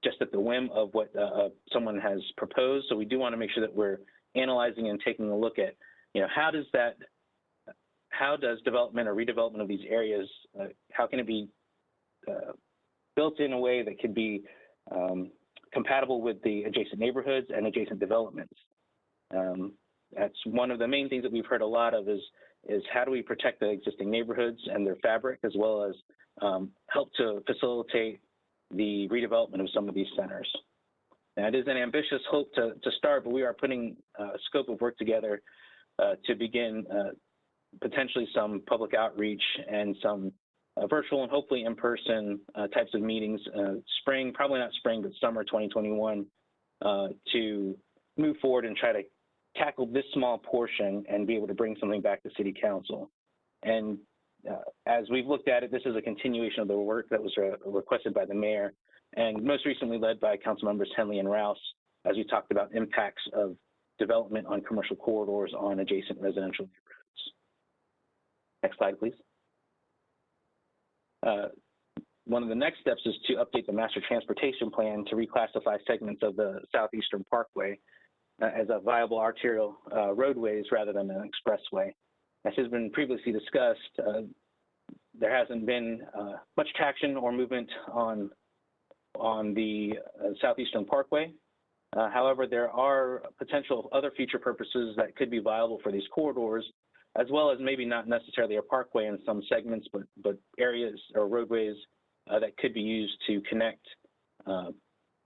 just at the whim of what someone has proposed. So we do want to make sure that we're analyzing and taking a look at, how does development or redevelopment of these areas, how can it be built in a way that could be compatible with the adjacent neighborhoods and adjacent developments. That's one of the main things that we've heard a lot of is how do we protect the existing neighborhoods and their fabric, as well as help to facilitate the redevelopment of some of these centers. Now, it is an ambitious hope to start, but we are putting a scope of work together to begin potentially some public outreach and some virtual and hopefully in-person types of meetings, spring, probably not spring, but summer 2021, to move forward and try to tackle this small portion and be able to bring something back to City Council. And as we've looked at it, this is a continuation of the work that was requested by the mayor, and most recently led by Council Members Henley and Rouse, as we talked about impacts of development on commercial corridors on adjacent residential neighborhoods. Next slide, please. One of the next steps is to update the master transportation plan to reclassify segments of the Southeastern Parkway as a viable arterial roadways rather than an expressway. As has been previously discussed, there hasn't been much traction or movement on the Southeastern Parkway. However, there are potential other future purposes that could be viable for these corridors, as well as maybe not necessarily a parkway in some segments, but areas or roadways that could be used to connect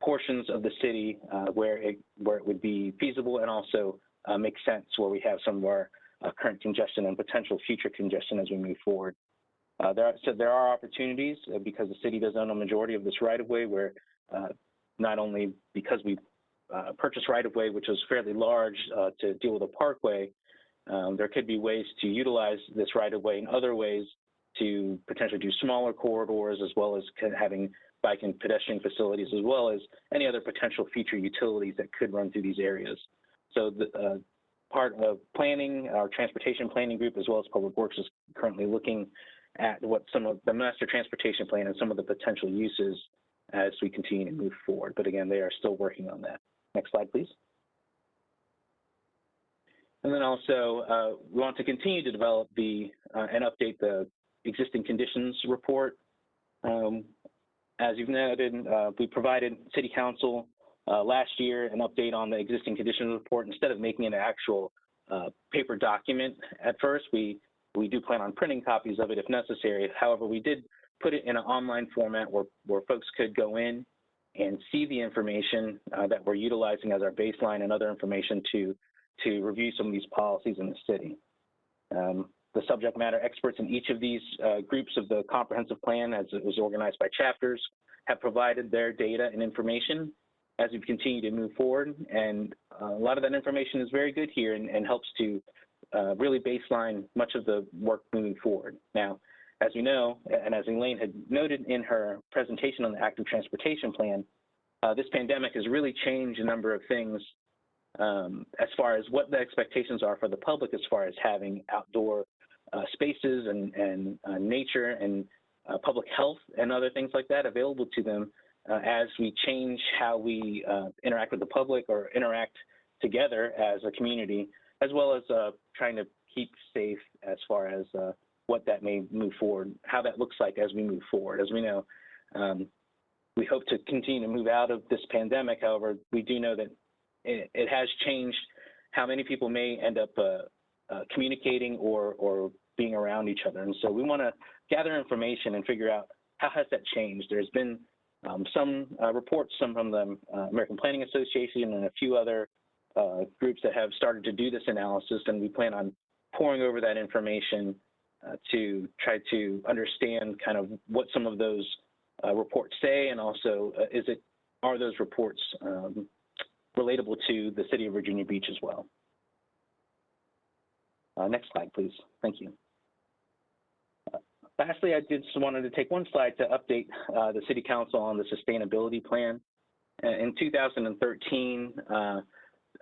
portions of the city where it would be feasible and also make sense, where we have some of our current congestion and potential future congestion as we move forward. There are opportunities because the city does own a majority of this right-of-way, where not only because we purchased right-of-way, which is fairly large to deal with a parkway, there could be ways to utilize this right-of-way in other ways to potentially do smaller corridors, as well as having bike and pedestrian facilities, as well as any other potential future utilities that could run through these areas. So the part of planning, our transportation planning group, as well as Public Works, is currently looking at what some of the master transportation plan and some of the potential uses as we continue to move forward. But again, they are still working on that. Next slide, please. And then also, we want to continue to develop and update the existing conditions report. As you've noted, we provided City Council last year an update on the existing conditions report. Instead of making it an actual paper document at first, we do plan on printing copies of it if necessary. However, we did put it in an online format where folks could go in and see the information that we're utilizing as our baseline and other information to review some of these policies in the city. The subject matter experts in each of these groups of the comprehensive plan, as it was organized by chapters, have provided their data and information as we continue to move forward. And a lot of that information is very good here and helps to really baseline much of the work moving forward. Now, as we know, and as Elaine had noted in her presentation on the active transportation plan, this pandemic has really changed a number of things as far as what the expectations are for the public as far as having outdoor spaces and nature and public health and other things like that available to them as we change how we interact with the public or interact together as a community, as well as trying to keep safe as far as what that may move forward, how that looks like as we move forward. As we know, we hope to continue to move out of this pandemic. However, we do know that it has changed how many people may end up communicating or being around each other. And so we want to gather information and figure out how has that changed. There's been some reports, some from the American Planning Association and a few other groups that have started to do this analysis, and we plan on poring over that information to try to understand kind of what some of those reports say, and also are those reports relatable to the city of Virginia Beach as well. Next slide, please. Thank you. Lastly, I just wanted to take one slide to update the City Council on the sustainability plan. In 2013,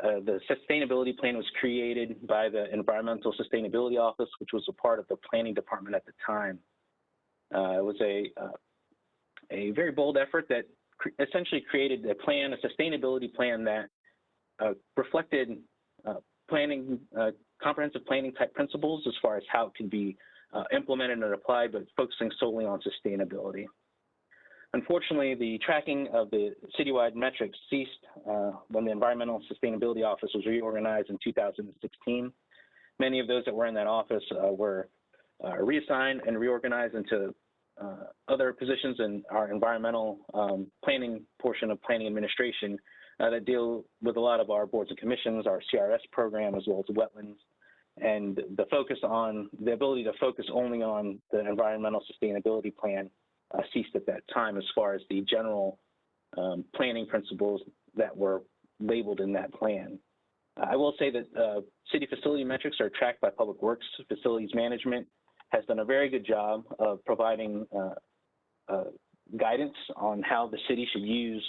the sustainability plan was created by the Environmental Sustainability Office, which was a part of the Planning Department at the time. It was a very bold effort that essentially created a plan, a sustainability plan that reflected comprehensive planning type principles as far as how it can be implemented and applied, but focusing solely on sustainability. Unfortunately, the tracking of the citywide metrics ceased when the Environmental Sustainability Office was reorganized in 2016. Many of those that were in that office were reassigned and reorganized into other positions in our environmental planning portion of planning administration that deal with a lot of our boards and commissions, our CRS program, as well as wetlands, and the ability to focus only on the environmental sustainability plan ceased at that time as far as the general planning principles that were labeled in that plan. I will say that city facility metrics are tracked by Public Works. Facilities Management has done a very good job of providing guidance on how the city should use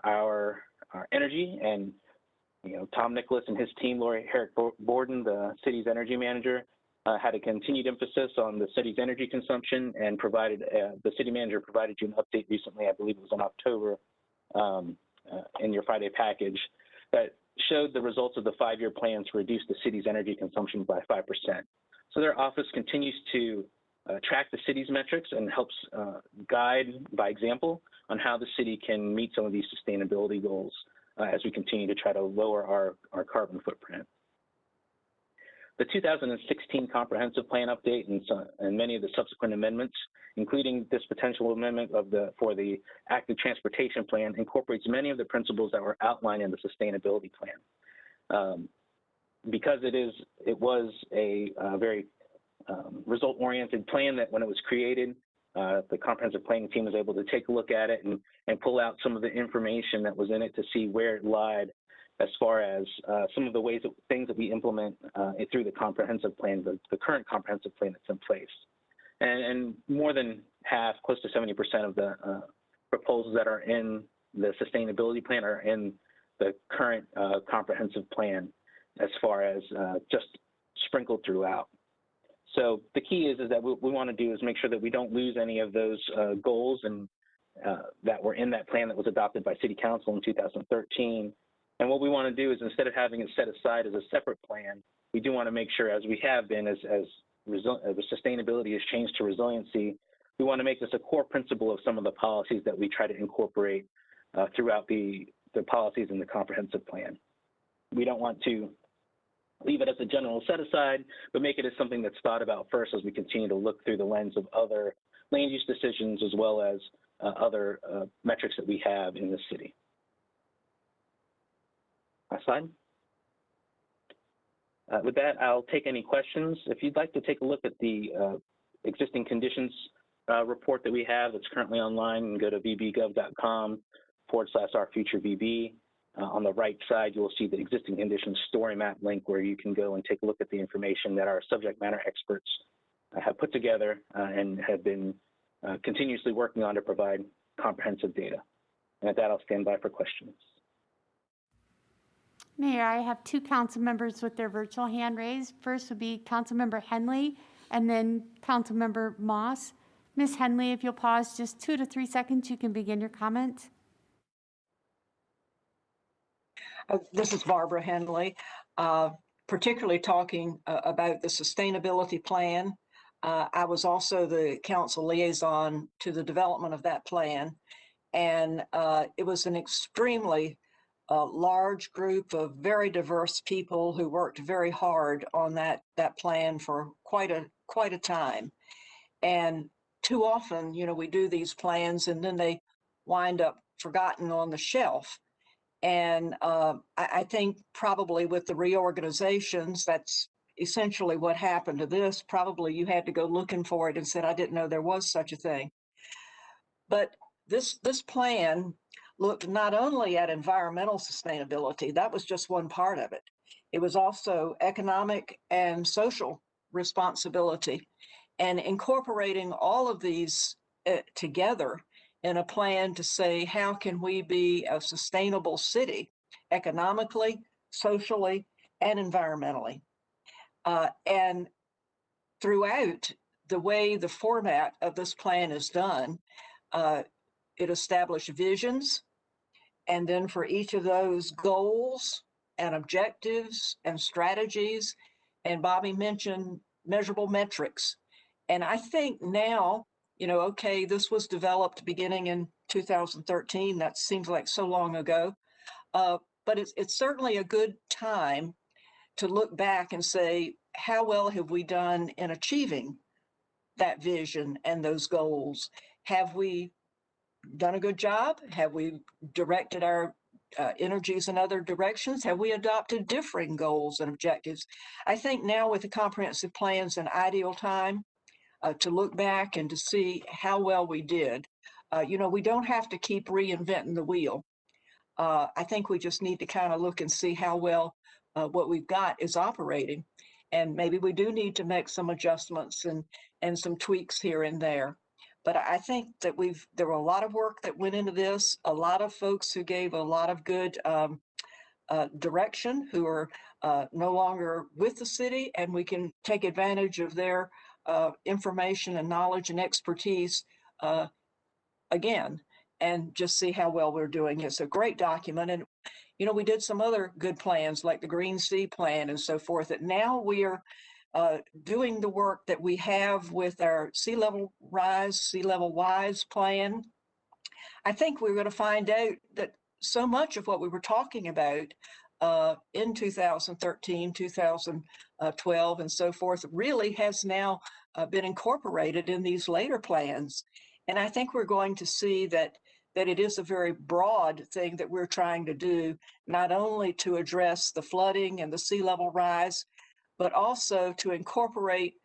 our energy. And Tom Nicholas and his team, Lori Herrick-Borden, the city's energy manager, had a continued emphasis on the city's energy consumption and provided, the city manager provided you an update recently, I believe it was in October, in your Friday package, that showed the results of the 5-year plan to reduce the city's energy consumption by 5%. So their office continues to track the city's metrics and helps guide by example on how the city can meet some of these sustainability goals as we continue to try to lower our carbon footprint. The 2016 comprehensive plan update and many of the subsequent amendments, including this potential amendment for the active transportation plan, incorporates many of the principles that were outlined in the sustainability plan. Because it was a very result-oriented plan that when it was created, the comprehensive planning team was able to take a look at it and pull out some of the information that was in it to see where it lied as far as some of the things that we implement through the comprehensive plan, the current comprehensive plan that's in place. And more than half, close to 70% of the proposals that are in the sustainability plan are in the current comprehensive plan as far as just sprinkled throughout. So the key is that what we want to do is make sure that we don't lose any of those goals and that were in that plan that was adopted by City Council in 2013. And what we want to do is, instead of having it set aside as a separate plan, we do want to make sure, as we have been, as the sustainability has changed to resiliency, we want to make this a core principle of some of the policies that we try to incorporate throughout the policies in the comprehensive plan. We don't want to leave it as a general set aside, but make it as something that's thought about first as we continue to look through the lens of other land use decisions as well as other metrics that we have in the city. Next slide. With that, I'll take any questions. If you'd like to take a look at the existing conditions report that we have that's currently online, and go to vbgov.com/ourfuturevb. On the right side, you'll see the existing conditions story map link where you can go and take a look at the information that our subject matter experts have put together and have been continuously working on to provide comprehensive data. And at that, I'll stand by for questions.
Mayor, I have two council members with their virtual hand raised. First would be Councilmember Henley and then Councilmember Moss. Ms. Henley, if you'll pause just 2 to 3 seconds, you can begin your comment.
This is Barbara Henley, particularly talking about the sustainability plan. I was also the council liaison to the development of that plan. And it was an extremely large group of very diverse people who worked very hard on that plan for quite a time. And too often, you know, we do these plans and then they wind up forgotten on the shelf. And I think probably with the reorganizations, that's essentially what happened to this. Probably you had to go looking for it and said, I didn't know there was such a thing. But this plan looked not only at environmental sustainability, that was just one part of it. It was also economic and social responsibility, and incorporating all of these together in a plan to say, how can we be a sustainable city economically, socially, and environmentally? And throughout the way the format of this plan is done, it established visions, and then for each of those goals and objectives and strategies, and Bobby mentioned measurable metrics. And I think now, you know, okay, this was developed beginning in 2013. That seems like so long ago, but it's certainly a good time to look back and say, how well have we done in achieving that vision and those goals? Have we done a good job? Have we directed our energies in other directions? Have we adopted differing goals and objectives? I think now with the comprehensive plan's an ideal time to look back and to see how well we did. You know, we don't have to keep reinventing the wheel. I think we just need to kind of look and see how well what we've got is operating. And maybe we do need to make some adjustments and some tweaks here and there. But I think that there were a lot of work that went into this, a lot of folks who gave a lot of good direction, who are no longer with the city, and we can take advantage of their information and knowledge and expertise again, and just see how well we're doing. It's a great document. And, you know, we did some other good plans like the Green Sea Plan and so forth, that now we are doing the work that we have with our sea level rise, sea level wise plan. I think we're going to find out that so much of what we were talking about in 2013, 2012, and so forth really has now been incorporated in these later plans. And I think we're going to see that it is a very broad thing that we're trying to do, not only to address the flooding and the sea level rise, but also to incorporate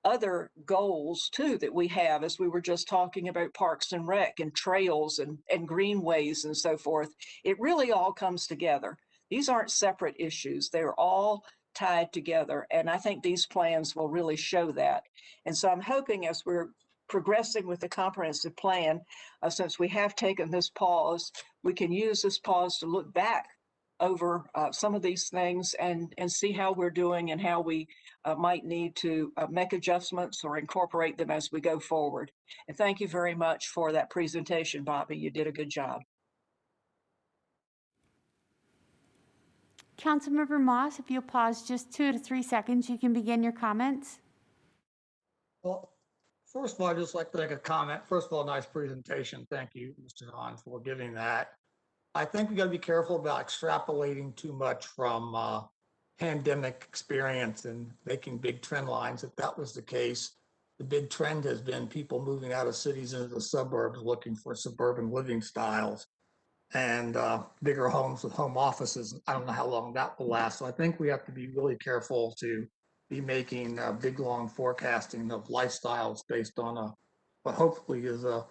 other goals too that we have, as we were just talking about parks and rec and trails and greenways and so forth. It really all comes together. These aren't separate issues. They're all tied together. And I think these plans will really show that. And so I'm hoping as we're progressing with the comprehensive plan, since we have taken this pause, we can use this pause to look back over some of these things and see how we're doing and how we might need to make adjustments or incorporate them as we go forward. And thank you very much for that presentation, Bobby. You did a good job.
Councilmember Moss, if you'll pause just 2 to 3 seconds, you can begin your comments.
Well, first of all, I'd just like to make a comment. First of all, nice presentation. Thank you, Mr. Hahn, for giving that. I think we got to be careful about extrapolating too much from pandemic experience and making big trend lines. If that was the case, the big trend has been people moving out of cities into the suburbs looking for suburban living styles and bigger homes with home offices. I don't know how long that will last. So I think we have to be really careful to be making big, long forecasting of lifestyles based on what hopefully is a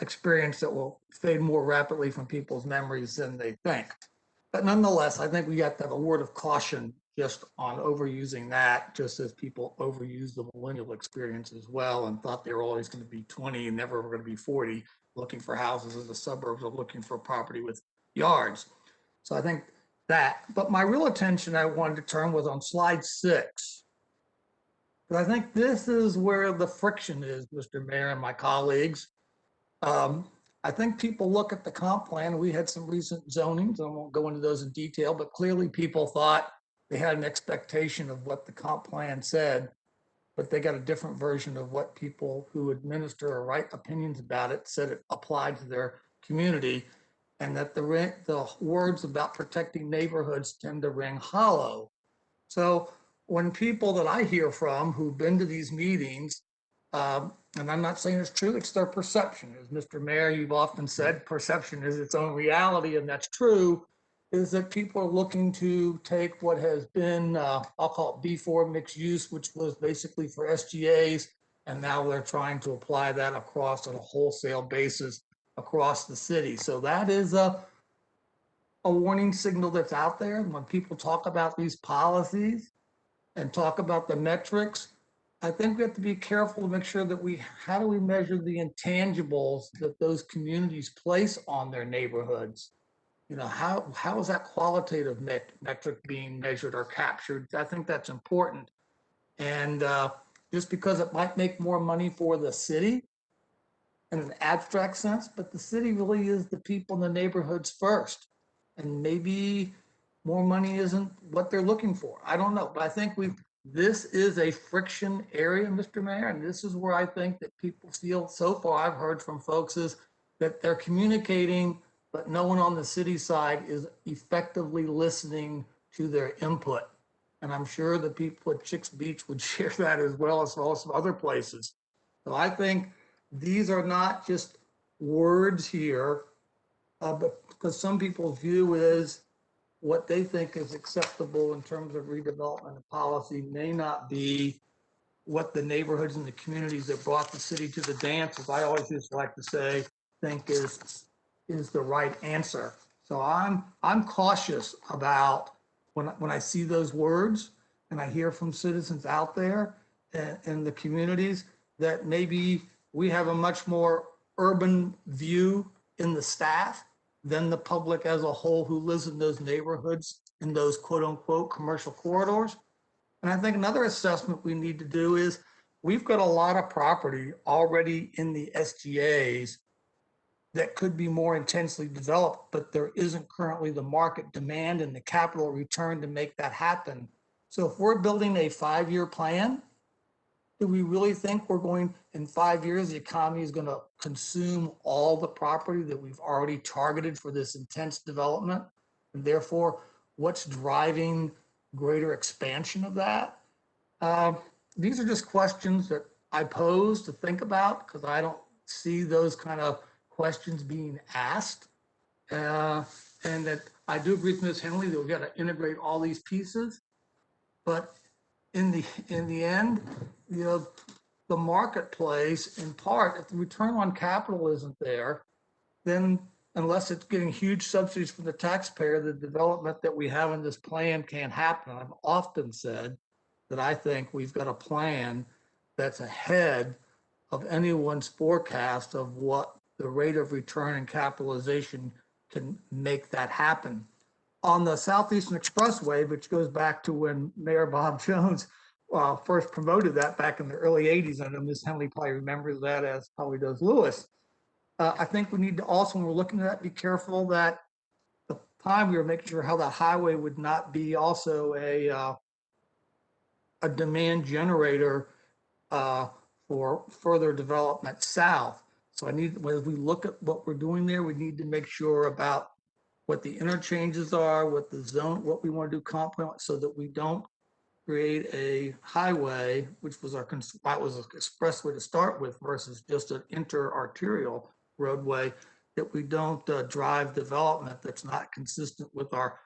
experience that will fade more rapidly from people's memories than they think. But nonetheless, I think we got to have a word of caution just on overusing that, just as people overuse the millennial experience as well and thought they were always going to be 20 and never were going to be 40, looking for houses in the suburbs or looking for property with yards. So I think that, but my real attention I wanted to turn was on slide 6. But I think this is where the friction is, Mr. Mayor and my colleagues. I think people look at the comp plan. We had some recent zonings. I won't go into those in detail, but clearly people thought they had an expectation of what the comp plan said, but they got a different version of what people who administer or write opinions about it said it applied to their community, and that the words about protecting neighborhoods tend to ring hollow. So when people that I hear from who've been to these meetings, and I'm not saying it's true, it's their perception. As Mr. Mayor, you've often said, perception is its own reality, and that's true, is that people are looking to take what has been, I'll call it B4 mixed use, which was basically for SGAs, and now they're trying to apply that across on a wholesale basis across the city. So that is a warning signal that's out there. And when people talk about these policies and talk about the metrics, I think we have to be careful to make sure that how do we measure the intangibles that those communities place on their neighborhoods? You know, how is that qualitative metric being measured or captured? I think that's important. And just because it might make more money for the city in an abstract sense, but the city really is the people in the neighborhoods first. And maybe more money isn't what they're looking for. I don't know, but I think this is a friction area, Mr. Mayor, and this is where I think that people feel, so far I've heard from folks, is that they're communicating, but no one on the city side is effectively listening to their input. And I'm sure the people at Chicks Beach would share that as well as some other places. So I think these are not just words here, but because some people's view is what they think is acceptable in terms of redevelopment and policy may not be what the neighborhoods and the communities that brought the city to the dance, as I always just like to say, think is the right answer. So I'm cautious about when I see those words and I hear from citizens out there and the communities that maybe we have a much more urban view in the staff than the public as a whole who lives in those neighborhoods, in those quote unquote commercial corridors. And I think another assessment we need to do is we've got a lot of property already in the SGAs that could be more intensely developed, but there isn't currently the market demand and the capital return to make that happen. So if we're building a 5-year plan, do we really think we're going, in 5 years, the economy is going to consume all the property that we've already targeted for this intense development? And therefore, what's driving greater expansion of that? These are just questions that I pose to think about because I don't see those kind of questions being asked. And that I do agree with Ms. Henley that we've got to integrate all these pieces. But in the end, you know, the marketplace, in part, if the return on capital isn't there, then unless it's getting huge subsidies from the taxpayer, the development that we have in this plan can't happen. I've often said that I think we've got a plan that's ahead of anyone's forecast of what the rate of return and capitalization can make that happen. On the Southeastern Expressway, which goes back to when Mayor Bob Jones first promoted that back in the early 80s, I know Ms. Henley probably remembers that, as probably does Lewis. I think we need to also, when we're looking at that, be careful that the time we were making sure how that highway would not be also a demand generator for further development south. So as we look at what we're doing there, we need to make sure about what the interchanges are, what the zone, what we want to do comp plan, so that we don't create a highway, which was that was an expressway to start with versus just an inter-arterial roadway, that we don't drive development that's not consistent with our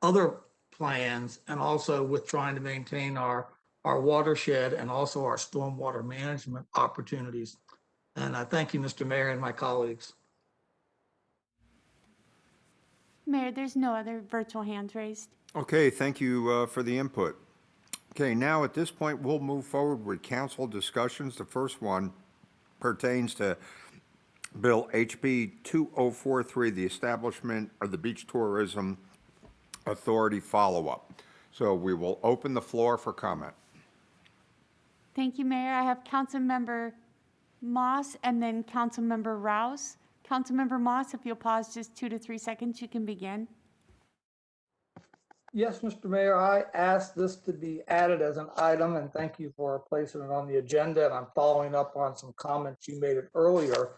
other plans and also with trying to maintain our watershed and also our stormwater management opportunities. And I thank you, Mr. Mayor, and my colleagues.
Mayor, there's no other virtual hands raised.
Okay, thank you for the input. Okay, now at this point, we'll move forward with council discussions. The first one pertains to Bill HB 2043, the establishment of the Beach Tourism Authority follow-up. So we will open the floor for comment.
Thank you, Mayor. I have Councilmember Moss and then Councilmember Rouse. Councilmember Moss, if you'll pause just 2 to 3 seconds, you can begin.
Yes, Mr. Mayor, I asked this to be added as an item, and thank you for placing it on the agenda. And I'm following up on some comments you made earlier.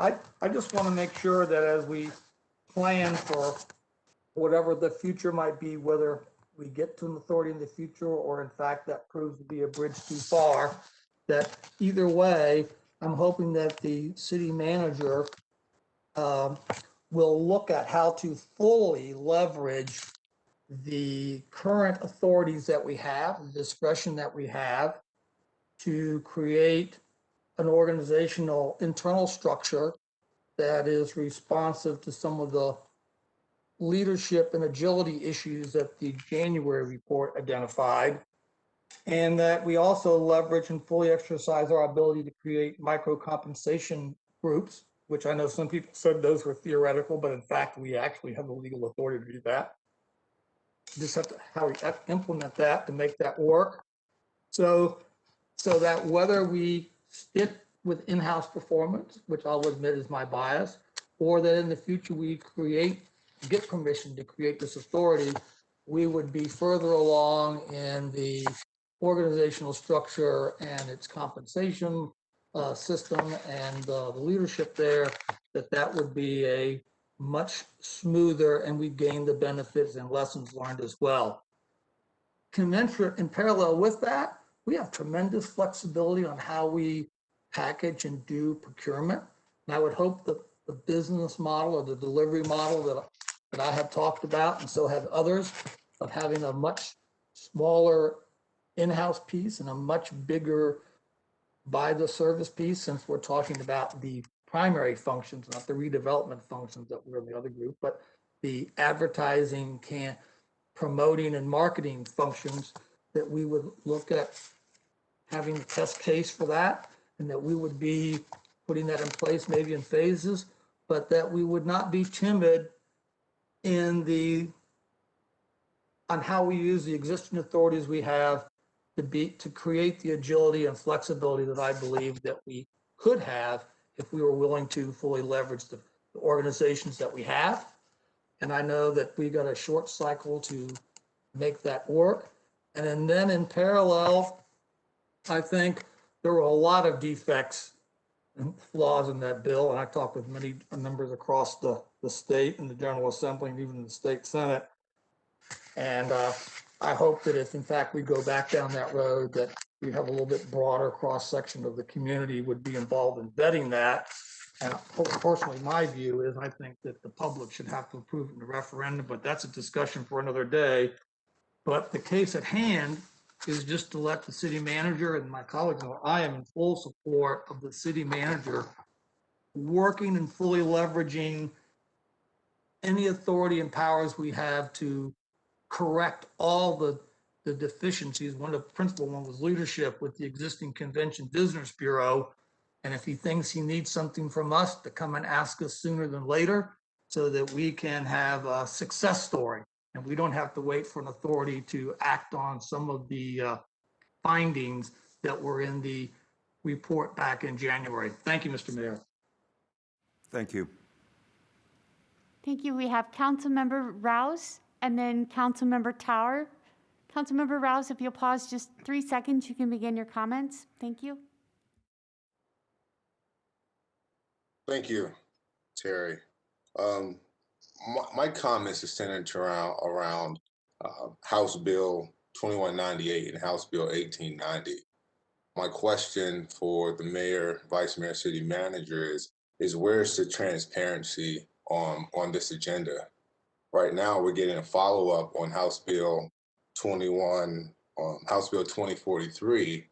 I just want to make sure that as we plan for whatever the future might be, whether we get to an authority in the future or in fact that proves to be a bridge too far, that either way, I'm hoping that the city manager will look at how to fully leverage the current authorities that we have, the discretion that we have to create an organizational internal structure that is responsive to some of the leadership and agility issues that the January report identified, and that we also leverage and fully exercise our ability to create micro compensation groups, which I know some people said those were theoretical, but in fact, we actually have the legal authority to do that. Just have to how we implement that to make that work. So that whether we stick with in-house performance, which I'll admit is my bias, or that in the future we get permission to create this authority, we would be further along in the organizational structure and its compensation system and the leadership there, that would be a much smoother, and we gain the benefits and lessons learned as well. Commensurate in parallel with that, we have tremendous flexibility on how we package and do procurement. And I would hope that the business model or the delivery model that I have talked about, and so have others, of having a much smaller in-house piece and a much bigger buy the service piece, since we're talking about the primary functions, not the redevelopment functions that were in the other group, but the advertising, promoting and marketing functions, that we would look at having a test case for that, and that we would be putting that in place maybe in phases, but that we would not be timid on how we use the existing authorities we have to create the agility and flexibility that I believe that we could have if we were willing to fully leverage the organizations that we have. And I know that we got a short cycle to make that work. And then in parallel, I think there were a lot of defects and flaws in that bill. And I talked with many members across the state and the General Assembly and even the state Senate. And I hope that if in fact we go back down that road, that we have a little bit broader cross-section of the community would be involved in vetting that. And personally, my view is I think that the public should have to approve it in the referendum, but that's a discussion for another day. But the case at hand is just to let the city manager and my colleagues know I am in full support of the city manager working and fully leveraging any authority and powers we have to correct all the deficiencies. One of the principal one was leadership with the existing Convention Visitors Bureau. And if he thinks he needs something from us, to come and ask us sooner than later, so that we can have a success story. And we don't have to wait for an authority to act on some of the findings that were in the report back in January. Thank you, Mr. Mayor.
Thank you.
Thank you. We have Councilmember Rouse and then Councilmember Tower. Councilmember Rouse, if you'll pause just 3 seconds, you can begin your comments. Thank you.
Thank you, Terry. My comments are centered around House Bill 2198 and House Bill 1890. My question for the mayor, vice mayor, city manager is where's the transparency on this agenda? Right now, we're getting a follow-up on House Bill 2043,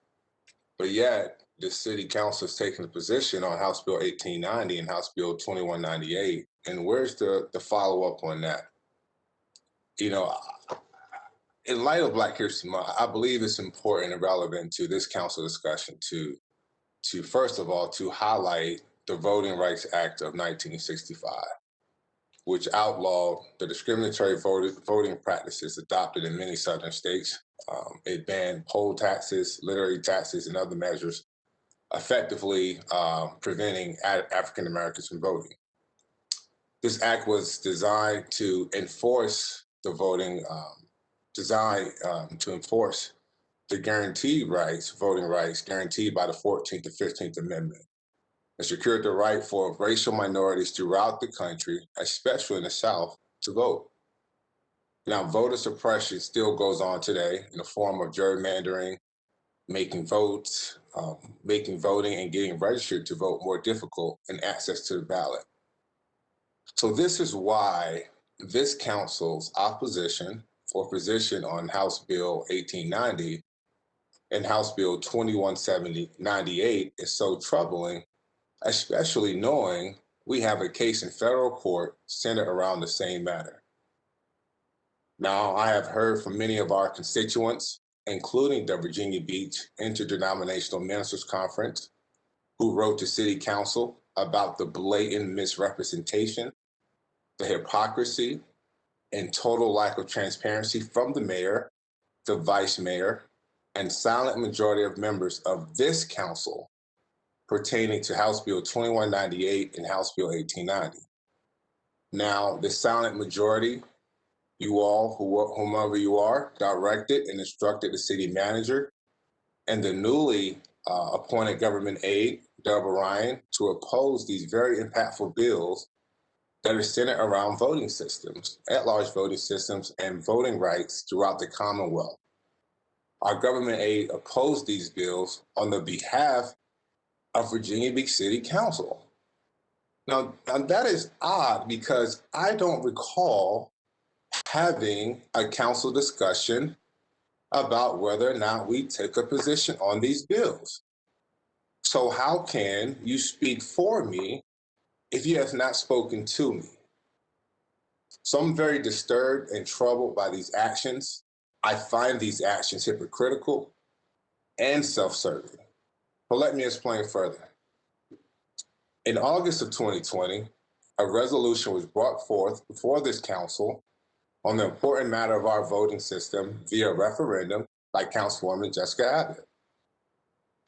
but yet the city council has taken a position on House Bill 1890 and House Bill 2198, and where's the follow-up on that? You know, in light of Black History Month, I believe it's important and relevant to this council discussion to first of all, to highlight the Voting Rights Act of 1965, which outlawed the discriminatory voting practices adopted in many southern states. It banned poll taxes, literary taxes, and other measures, effectively preventing African Americans from voting. This act was designed to enforce the voting, to enforce the guaranteed rights, voting rights guaranteed by the 14th and 15th Amendment, and secured the right for racial minorities throughout the country, especially in the South, to vote. Now, voter suppression still goes on today in the form of gerrymandering, making votes, making voting and getting registered to vote more difficult, and access to the ballot. So this is why this council's opposition or position on House Bill 1890 and House Bill 2198 is so troubling, especially knowing we have a case in federal court centered around the same matter. Now, I have heard from many of our constituents, including the Virginia Beach Interdenominational Ministers Conference, who wrote to City Council about the blatant misrepresentation, the hypocrisy, and total lack of transparency from the mayor, the vice mayor, and silent majority of members of this council pertaining to House Bill 2198 and House Bill 1890. Now, the silent majority, you all, whomever you are, directed and instructed the city manager and the newly appointed government aide, Deborah Ryan, to oppose these very impactful bills that are centered around voting systems, at-large voting systems, and voting rights throughout the Commonwealth. Our government aide opposed these bills on the behalf of Virginia Beach City Council. Now that is odd because I don't recall having a council discussion about whether or not we take a position on these bills. So how can you speak for me if you have not spoken to me? So I'm very disturbed and troubled by these actions. I find these actions hypocritical and self-serving. But let me explain further. In August of 2020, a resolution was brought forth before this council on the important matter of our voting system via referendum by Councilwoman Jessica Abbott.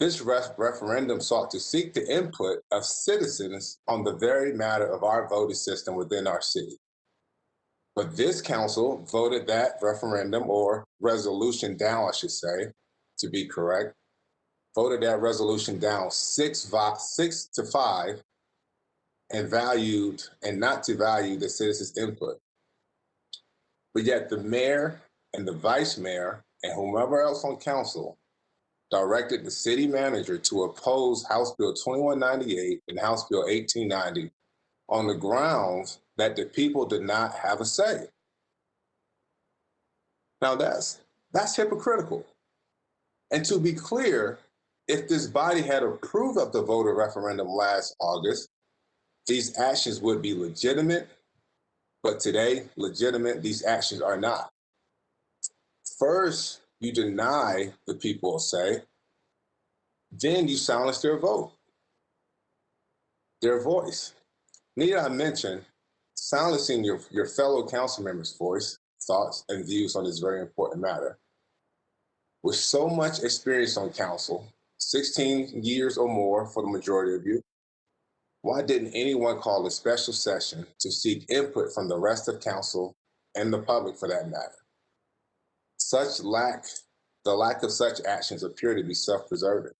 This referendum sought to seek the input of citizens on the very matter of our voting system within our city. But this council voted that referendum or resolution down, I should say, to be correct, voted that resolution down 6-5 and not to value the citizens' input. But yet the mayor and the vice mayor and whomever else on council directed the city manager to oppose House Bill 2198 and House Bill 1890 on the grounds that the people did not have a say. Now that's hypocritical. And to be clear, if this body had approved of the voter referendum last August, these actions would be legitimate, but today, these actions are not. First, you deny the people a say, then you silence their vote, their voice. Need I mention, silencing your fellow council members' voice, thoughts, and views on this very important matter. With so much experience on council, 16 years or more for the majority of you, why didn't anyone call a special session to seek input from the rest of council and the public for that matter? The lack of such actions appear to be self-preserving.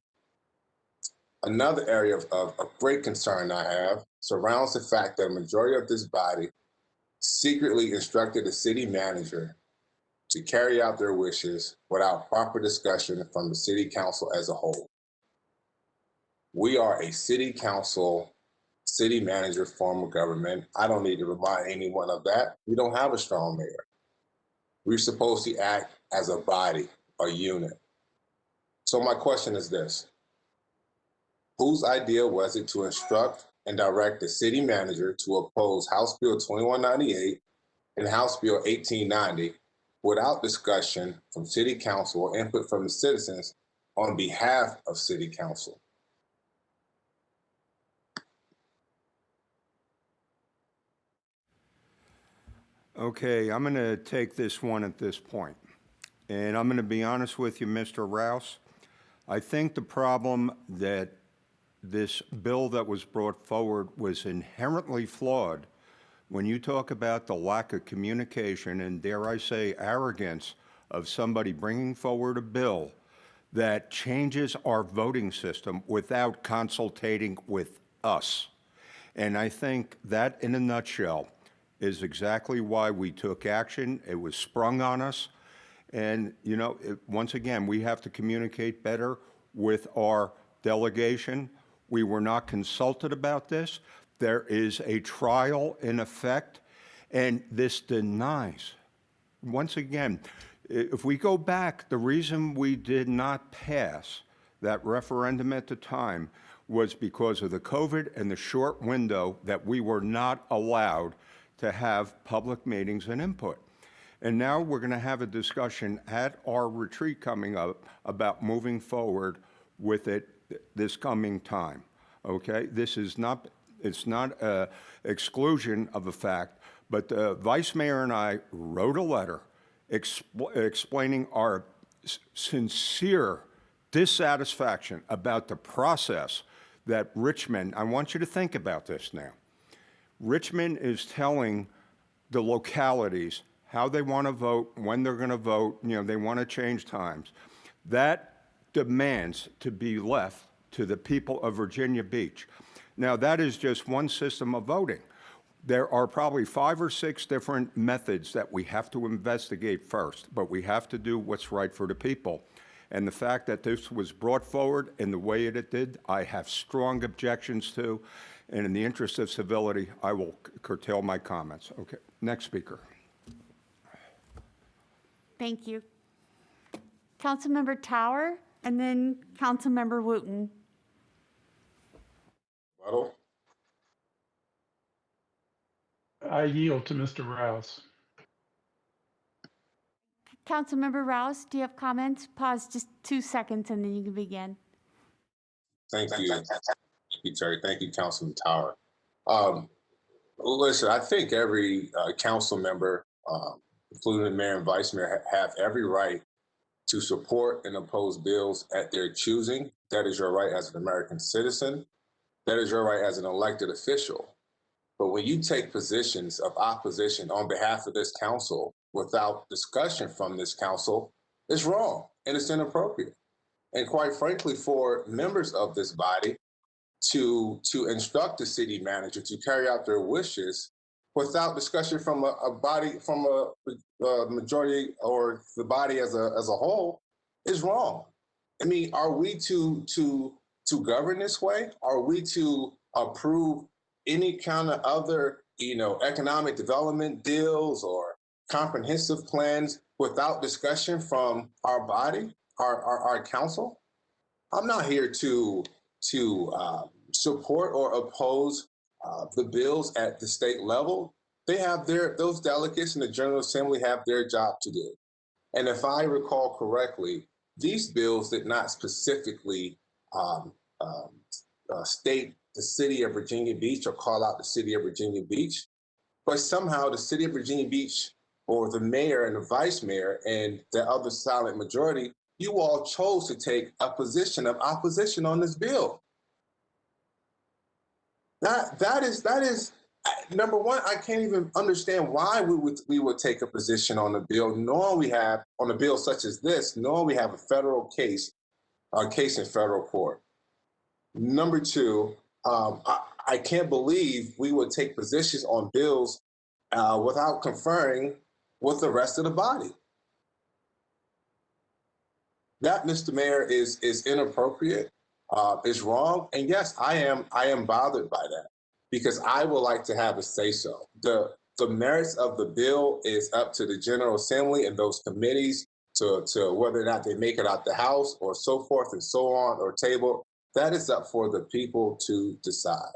Another area of great concern I have surrounds the fact that a majority of this body secretly instructed the city manager to carry out their wishes without proper discussion from the city council as a whole. We are a city council, city manager form of government. I don't need to remind anyone of that. We don't have a strong mayor. We're supposed to act as a body, a unit. So my question is this. Whose idea was it to instruct and direct the city manager to oppose House Bill 2198 and House Bill 1890 without discussion from city council or input from the citizens on behalf of city council?
Okay, I'm going to take this one at this point. And I'm going to be honest with you, Mr. Rouse. I think the problem that this bill that was brought forward was inherently flawed when you talk about the lack of communication and, dare I say, arrogance of somebody bringing forward a bill that changes our voting system without consulting with us. And I think that, in a nutshell, is exactly why we took action. It was sprung on us. And, you know, once again, we have to communicate better with our delegation. We were not consulted about this. There is a trial in effect, and this denies. Once again, if we go back, the reason we did not pass that referendum at the time was because of the COVID and the short window that we were not allowed to have public meetings and input. And now we're going to have a discussion at our retreat coming up about moving forward with it this coming time. Okay, this is not, it's not an exclusion of a fact, but the vice mayor and I wrote a letter explaining our sincere dissatisfaction about the process that Richmond, I want you to think about this now. Richmond is telling the localities how they want to vote, when they're going to vote, you know, they want to change times. That demands to be left to the people of Virginia Beach. Now, that is just one system of voting. There are probably 5 or 6 different methods that we have to investigate first, but we have to do what's right for the people. And the fact that this was brought forward in the way it did, I have strong objections to. And in the interest of civility, I will curtail my comments. Okay, next speaker.
Thank you. Councilmember Tower, and then Councilmember Wooten.
Rebuttal?
I yield to Mr. Rouse.
Councilmember Rouse, do you have comments? Pause just 2 seconds and then you can begin.
Thank you. Thank you, Terry. Thank you, Councilman Tower. Listen, I think every council member, including the mayor and vice mayor, have every right to support and oppose bills at their choosing. That is your right as an American citizen. That is your right as an elected official. But when you take positions of opposition on behalf of this council without discussion from this council, it's wrong and it's inappropriate. And quite frankly, for members of this body to instruct the city manager to carry out their wishes without discussion from a body, from a majority or the body as a whole, is wrong. I mean, are we to govern this way? Are we to approve any kind of other, economic development deals or comprehensive plans without discussion from our body, our council? I'm not here to support or oppose the bills at the state level. They have those delegates in the General Assembly have their job to do. And if I recall correctly, these bills did not specifically state the city of Virginia Beach or call out the city of Virginia Beach, but somehow the city of Virginia Beach or the mayor and the vice mayor and the other silent majority, you all chose to take a position of opposition on this bill. That is number one. I can't even understand why we would take a position on a bill, knowing we have on a bill such as this, knowing we have a federal case in federal court. Number two, I can't believe we would take positions on bills without conferring with the rest of the body. That, Mr. Mayor, is inappropriate. Is wrong, and yes, I am bothered by that because I would like to have a say so. The merits of the bill is up to the General Assembly and those committees to whether or not they make it out the House or so forth and so on or table. that is up for the people to decide.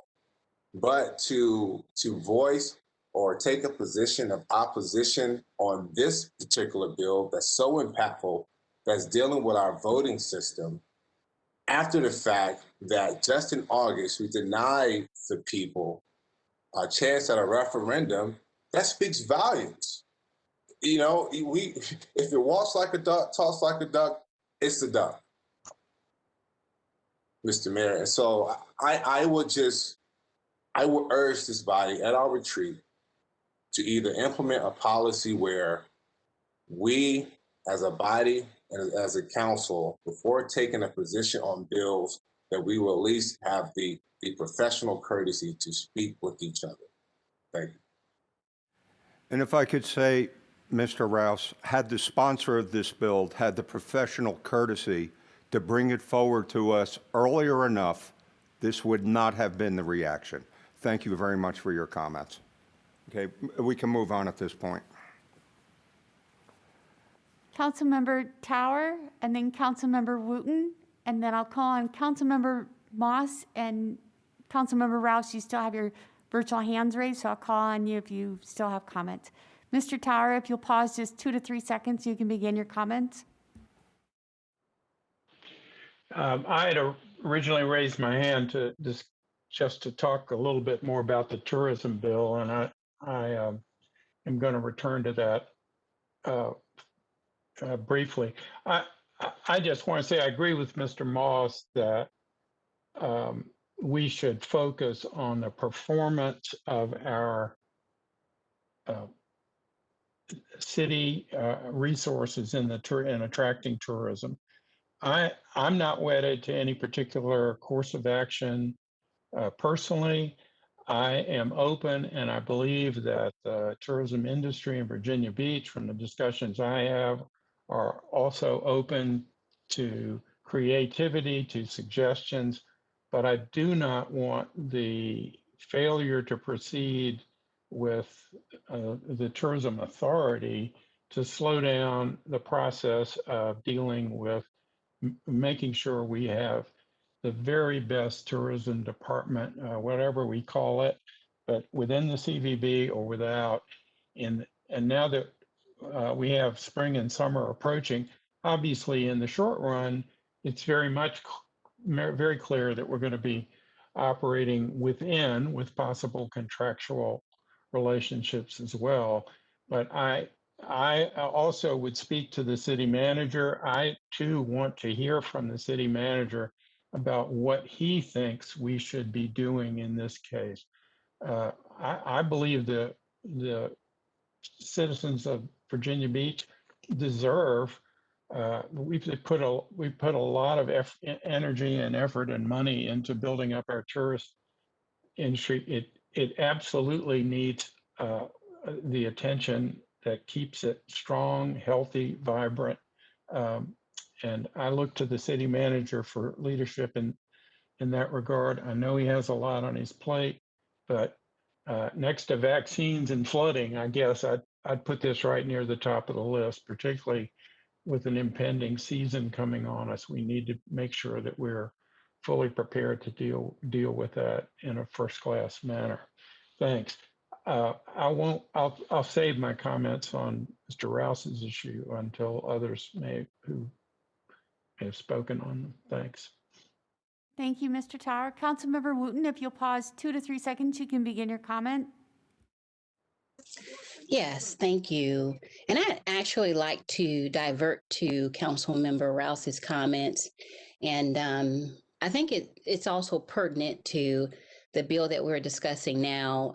But to voice or take a position of opposition on this particular bill that's so impactful, that's dealing with our voting system, after the fact that just in August we denied the people a chance at a referendum, that speaks volumes. You know, if it walks like a duck, talks like a duck, it's a duck, Mr. Mayor. And so I would urge this body at our retreat to either implement a policy where we as a body and as a council, before taking a position on bills, that we will at least have the professional courtesy to speak with each other. Thank you.
And if I could say, Mr. Rouse, had the sponsor of this bill had the professional courtesy to bring it forward to us earlier enough, this would not have been the reaction. Thank you very much for your comments. Okay, we can move on at this point.
Councilmember Tower, and then Councilmember Wooten, and then I'll call on Councilmember Moss and Councilmember Rouse. You still have your virtual hands raised, so I'll call on you if you still have comments. Mr. Tower, if you'll pause just 2 to 3 seconds, you can begin your comments.
I had originally raised my hand to just to talk a little bit more about the tourism bill, and I am going to return to that briefly. I just want to say I agree with Mr. Moss that we should focus on the performance of our city resources in attracting tourism. I'm not wedded to any particular course of action personally. I am open, and I believe that the tourism industry in Virginia Beach, from the discussions I have, are also open to creativity, to suggestions, but I do not want the failure to proceed with the tourism authority to slow down the process of dealing with making sure we have the very best tourism department, whatever we call it, but within the CVB or without. And now that we have spring and summer approaching, obviously in the short run, it's very clear that we're going to be operating with possible contractual relationships as well. But I also would speak to the city manager. I too want to hear from the city manager about what he thinks we should be doing in this case. I believe the citizens of Virginia Beach deserve. We put a lot of energy and effort and money into building up our tourist industry. It absolutely needs the attention that keeps it strong, healthy, vibrant. And I look to the city manager for leadership in that regard. I know he has a lot on his plate, but next to vaccines and flooding, I guess I'd put this right near the top of the list, particularly with an impending season coming on us. We need to make sure that we're fully prepared to deal with that in a first-class manner. Thanks. I'll save my comments on Mr. Rouse's issue until others who have spoken on them. Thanks.
Thank you, Mr. Tower. Councilmember Wooten, if you'll pause 2 to 3 seconds, you can begin your comment.
Yes, thank you. And I'd actually like to divert to Councilmember Rouse's comments. And I think it's also pertinent to the bill that we're discussing now,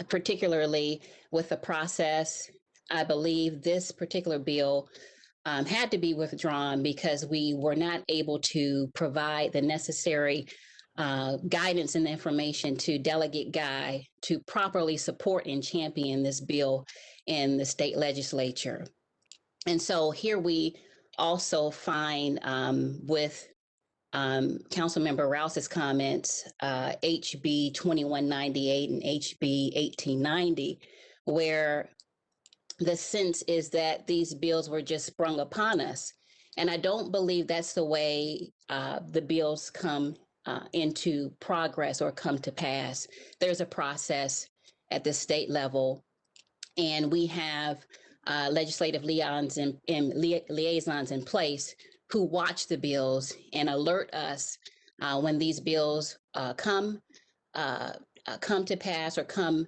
particularly with the process. I believe this particular bill had to be withdrawn because we were not able to provide the necessary guidance and information to Delegate Guy to properly support and champion this bill in the state legislature. And so here we also find with Councilmember Rouse's comments, HB 2198 and HB 1890, where the sense is that these bills were just sprung upon us. And I don't believe that's the way the bills come into progress or come to pass. There's a process at the state level, and we have legislative liaisons in place who watch the bills and alert us when these bills come to pass or come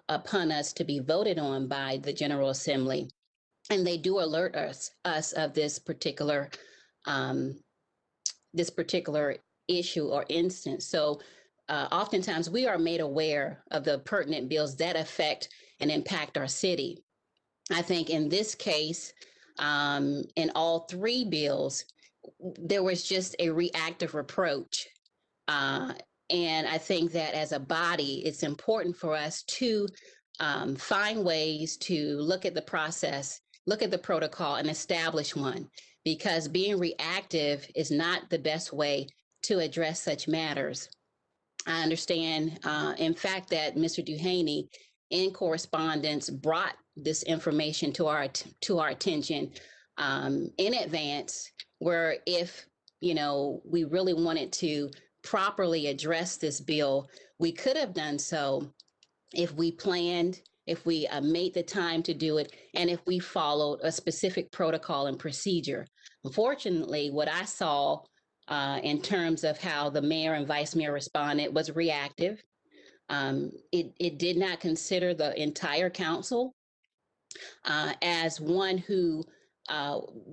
upon us to be voted on by the General Assembly. And they do alert us of this particular issue or instance. So oftentimes we are made aware of the pertinent bills that affect and impact our city. I think in this case, in all three bills, there was just a reactive approach. And I think that as a body, it's important for us to find ways to look at the process, look at the protocol, and establish one, because being reactive is not the best way to address such matters. I understand, in fact, that Mr. Duhaney, in correspondence, brought this information to our attention in advance, where if we really wanted to properly address this bill, we could have done so if we planned, if we made the time to do it, and if we followed a specific protocol and procedure. Unfortunately, what I saw in terms of how the mayor and vice mayor responded was reactive. It did not consider the entire council as one who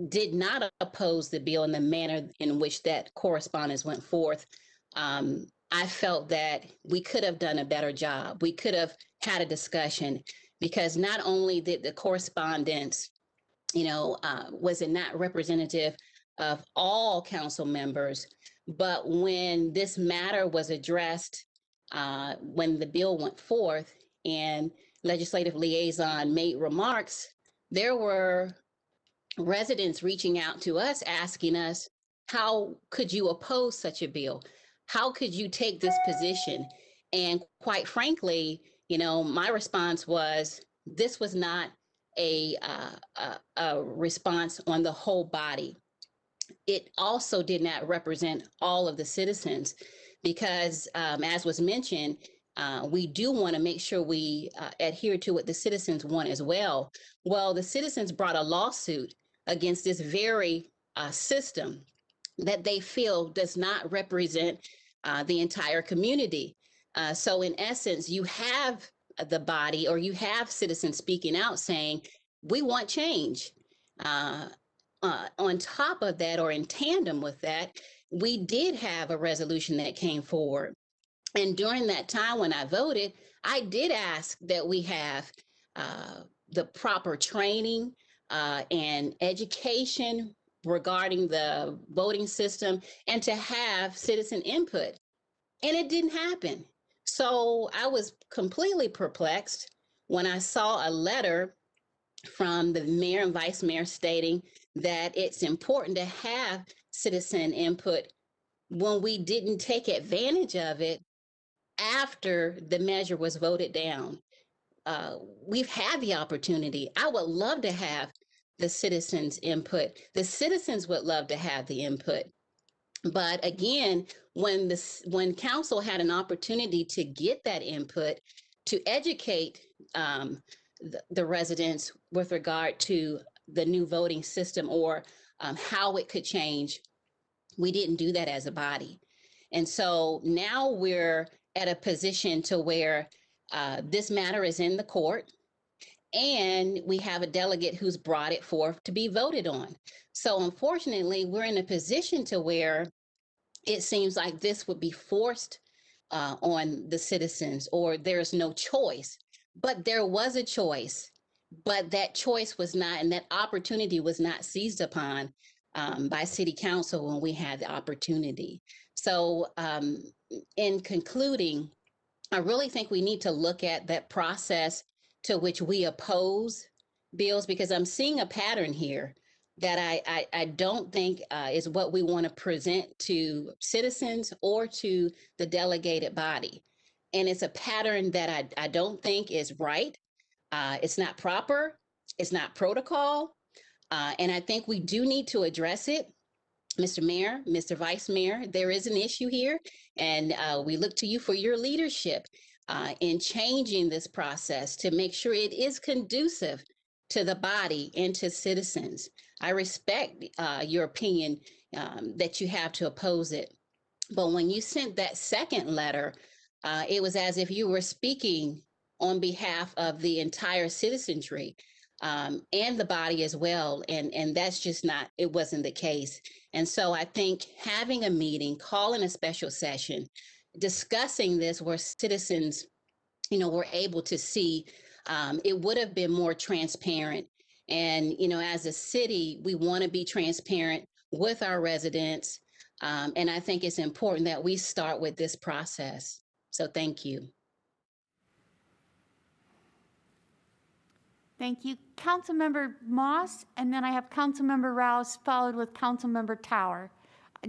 did not oppose the bill in the manner in which that correspondence went forth. I felt that we could have done a better job. We could have had a discussion, because not only did the correspondence, was it not representative of all council members, but when this matter was addressed, when the bill went forth and legislative liaison made remarks, there were residents reaching out to us asking us, how could you oppose such a bill? How could you take this position? And quite frankly, my response was, this was not a response on the whole body. It also did not represent all of the citizens, because as was mentioned, we do want to make sure we adhere to what the citizens want as well. Well, the citizens brought a lawsuit against this very system that they feel does not represent the entire community. So in essence, you have the body, or you have citizens speaking out saying, we want change. On top of that, or in tandem with that, we did have a resolution that came forward. And during that time when I voted, I did ask that we have the proper training and education regarding the voting system, and to have citizen input. And it didn't happen. So I was completely perplexed when I saw a letter from the mayor and vice mayor stating that it's important to have citizen input, when we didn't take advantage of it after the measure was voted down. We've had the opportunity. I would love to have the citizens' input. The citizens would love to have the input. But again, when council had an opportunity to get that input, to educate the residents with regard to the new voting system, or how it could change, we didn't do that as a body. And so now we're at a position to where this matter is in the court, and we have a delegate who's brought it forth to be voted on. So unfortunately, we're in a position to where it seems like this would be forced on the citizens, or there's no choice. But there was a choice, but that choice was not, and that opportunity was not seized upon by City Council when we had the opportunity. So in concluding, I really think we need to look at that process to which we oppose bills, because I'm seeing a pattern here that I don't think is what we want to present to citizens or to the delegated body. And it's a pattern that I don't think is right. It's not proper. It's not protocol. And I think we do need to address it. Mr. Mayor, Mr. Vice Mayor, there is an issue here, and we look to you for your leadership in changing this process to make sure it is conducive to the body and to citizens. I respect your opinion that you have to oppose it. But when you sent that second letter, it was as if you were speaking on behalf of the entire citizenry and the body as well. And that's just not, it wasn't the case. And so I think having a meeting, calling a special session, discussing this where citizens, were able to see, it would have been more transparent. And, as a city, we want to be transparent with our residents. And I think it's important that we start with this process. So thank you.
Thank you. Councilmember Moss, and then I have Councilmember Rouse followed with Councilmember Tower.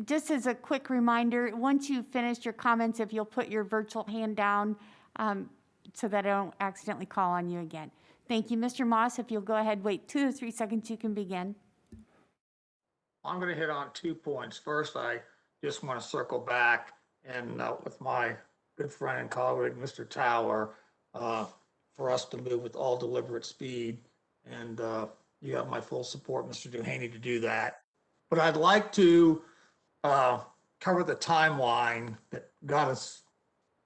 Just as a quick reminder, once you've finished your comments, if you'll put your virtual hand down so that I don't accidentally call on you again. Thank you. Mr. Moss, if you'll go ahead, wait 2 to 3 seconds, you can begin.
I'm going to hit on 2 points. First, I just want to circle back and with my good friend and colleague, Mr. Tower, for us to move with all deliberate speed. And you have my full support, Mr. Duhaney, to do that. But I'd like to cover the timeline that got us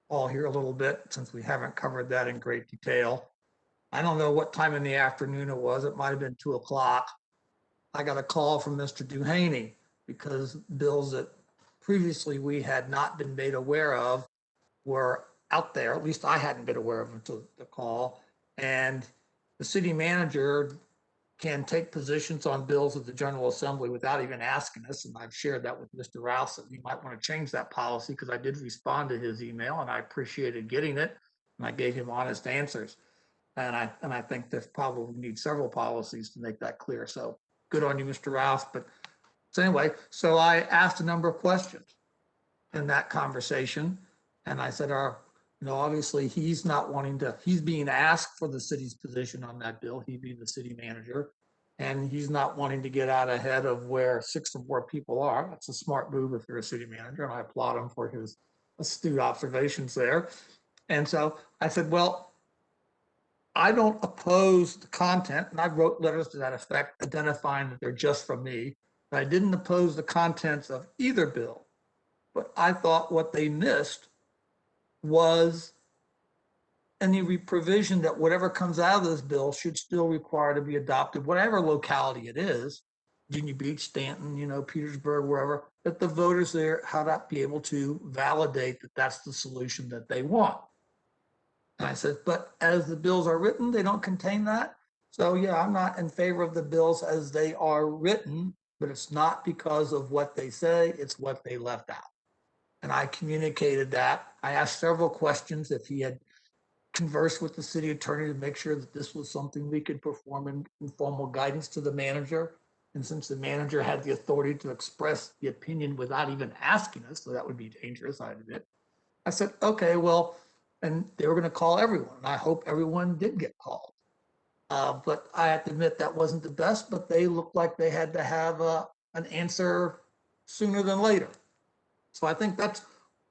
all here a little bit, since we haven't covered that in great detail. I don't know what time in the afternoon it was. It might have been 2 o'clock. I got a call from Mr. Duhaney because bills that previously we had not been made aware of were out there. At least I hadn't been aware of until the call. And the city manager can take positions on bills of the General Assembly without even asking us. And I've shared that with Mr. Rouse that we might want to change that policy, because I did respond to his email and I appreciated getting it. And I gave him honest answers. And I think there's probably need several policies to make that clear. So good on you, Mr. Rouse. But so anyway, so I asked a number of questions in that conversation. And I said, obviously he's not wanting to, he's being asked for the city's position on that bill. He'd be the city manager. And he's not wanting to get out ahead of where 6 or more people are. That's a smart move if you're a city manager. And I applaud him for his astute observations there. And so I said, well, I don't oppose the content. And I wrote letters to that effect, identifying that they're just from me. But I didn't oppose the contents of either bill. But I thought what they missed was any provision that whatever comes out of this bill should still require to be adopted, whatever locality it is, Virginia Beach, Stanton, Petersburg, wherever, that the voters there how to be able to validate that that's the solution that they want. And I said, but as the bills are written, they don't contain that. So yeah, I'm not in favor of the bills as they are written, but it's not because of what they say, it's what they left out. And I communicated that. I asked several questions if he had conversed with the city attorney to make sure that this was something we could perform in informal guidance to the manager. And since the manager had the authority to express the opinion without even asking us, so that would be dangerous, I admit. I said, okay, well, and they were going to call everyone. And I hope everyone did get called. But I have to admit that wasn't the best, but they looked like they had to have an answer sooner than later. So I think that's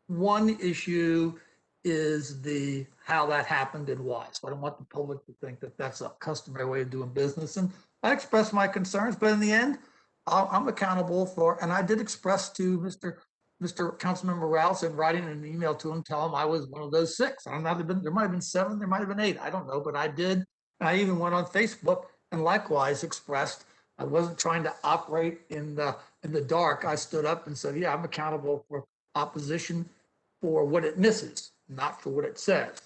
one issue, is the how that happened and why. So I don't want the public to think that that's a customary way of doing business. And I expressed my concerns, but in the end, I'm accountable for, and I did express to Mr. Councilmember Rouse in writing an email to him, tell him I was one of those 6. I don't know, there might have been 7, there might have been 8, I don't know, but I did. And I even went on Facebook and likewise expressed I wasn't trying to operate in the dark. I stood up and said, yeah, I'm accountable for opposition for what it misses, not for what it says.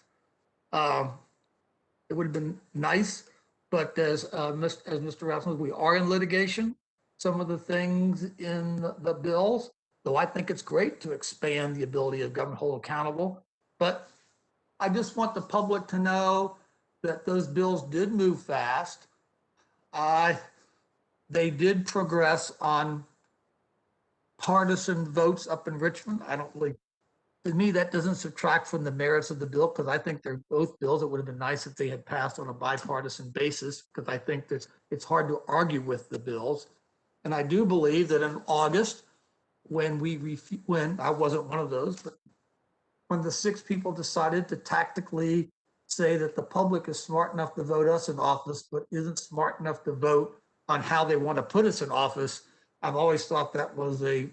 It would have been nice, but as Mr. Rouse knows, we are in litigation. Some of the things in the bills, though I think it's great to expand the ability of government to hold accountable, but I just want the public to know that those bills did move fast. They did progress on partisan votes up in Richmond. I don't really, to me, that doesn't subtract from the merits of the bill, because I think they're both bills. It would have been nice if they had passed on a bipartisan basis, because I think that it's hard to argue with the bills. And I do believe that in August, when I wasn't one of those, but when the 6 people decided to tactically say that the public is smart enough to vote us in office, but isn't smart enough to vote on how they want to put us in office, I've always thought that was a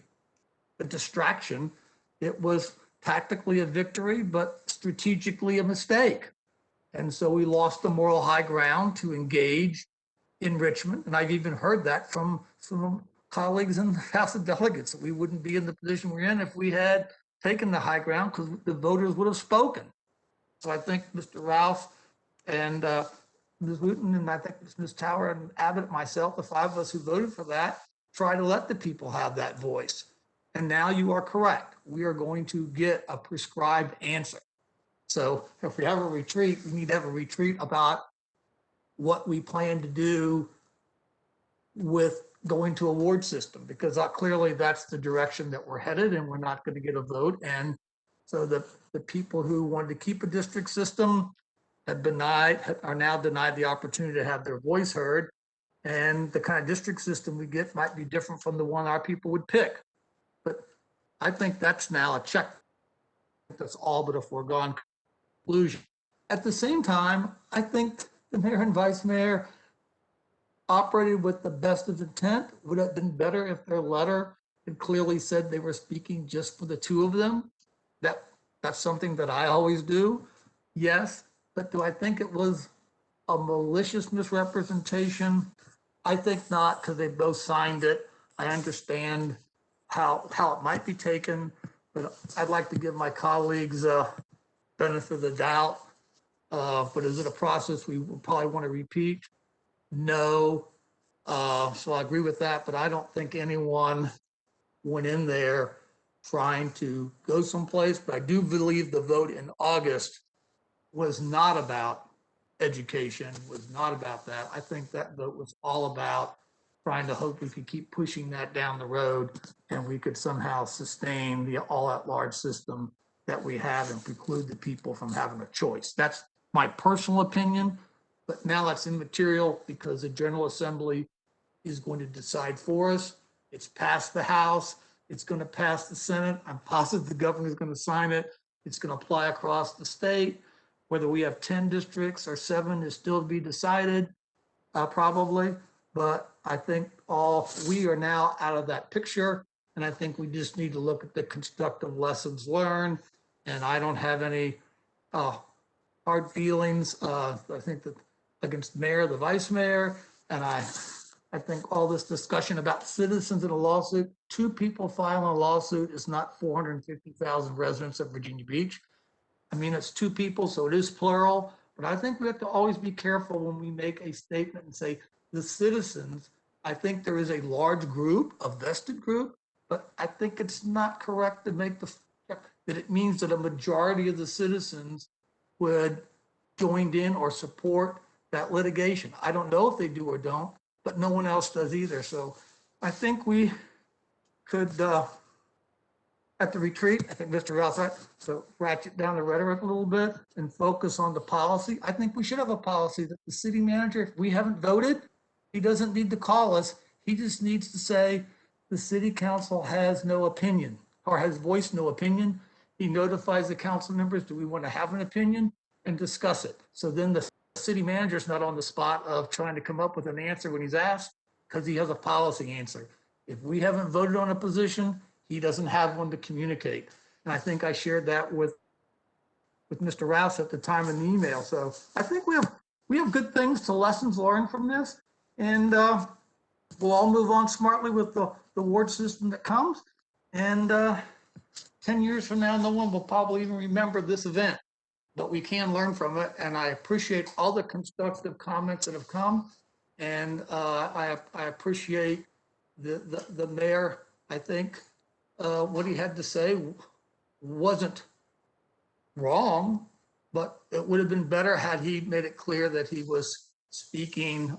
distraction. It was tactically a victory, but strategically a mistake. And so we lost the moral high ground to engage enrichment. And I've even heard that from some colleagues in the House of Delegates, that we wouldn't be in the position we're in if we had taken the high ground, because the voters would have spoken. So I think Mr. Rouse and Ms. Wooten, and I think Ms. Tower and Abbott and myself, the 5 of us who voted for that, try to let the people have that voice. And now you are correct. We are going to get a prescribed answer. So if we have a retreat, we need to have a retreat about what we plan to do with going to a ward system, because clearly that's the direction that we're headed, and we're not going to get a vote. And so the people who wanted to keep a district system are now denied the opportunity to have their voice heard. And the kind of district system we get might be different from the one our people would pick. But I think that's now a check. That's all but a foregone conclusion. At the same time, I think the mayor and vice mayor operated with the best of intent. Would have been better if their letter had clearly said they were speaking just for the 2 of them. That's something that I always do. Yes, but do I think it was a malicious misrepresentation? I think not, because they both signed it. I understand how it might be taken, but I'd like to give my colleagues benefit of the doubt. But is it a process we will probably want to repeat? No. So I agree with that, but I don't think anyone went in there trying to go someplace. But I do believe the vote in August was not about education, was not about that. I think that vote was all about trying to hope we could keep pushing that down the road, and we could somehow sustain the all-at-large system that we have and preclude the people from having a choice. That's my personal opinion, but now that's immaterial because the General Assembly is going to decide for us. It's passed the House. It's going to pass the Senate. I'm positive the governor is going to sign it. It's going to apply across the state. Whether we have 10 districts or 7 is still to be decided, probably. But I think we are now out of that picture. And I think we just need to look at the constructive lessons learned. And I don't have any hard feelings. I think that against the mayor, the vice mayor, and I think all this discussion about citizens in a lawsuit, 2 people filing a lawsuit is not 450,000 residents of Virginia Beach. I mean, it's 2 people, so it is plural, but I think we have to always be careful when we make a statement and say the citizens. I think there is a large group, a vested group, but I think it's not correct to make that it means that a majority of the citizens would join in or support that litigation. I don't know if they do or don't, but no one else does either. So I think we could, at the retreat, I think Mr. Rouse, right, so ratchet down the rhetoric a little bit and focus on the policy. I think we should have a policy that the city manager, if we haven't voted, he doesn't need to call us. He just needs to say the city council has no opinion or has voiced no opinion. He notifies the council members, do we want to have an opinion, and discuss it. So then the city manager is not on the spot of trying to come up with an answer when he's asked, because he has a policy answer. If we haven't voted on a position, he doesn't have one to communicate. And I think I shared that with Mr. Rouse at the time in the email. So I think we have good things to lessons learned from this. And we'll all move on smartly with the ward system that comes. And 10 years from now, no one will probably even remember this event, but we can learn from it. And I appreciate all the constructive comments that have come. And I appreciate the mayor. I think what he had to say wasn't wrong, but it would have been better had he made it clear that he was speaking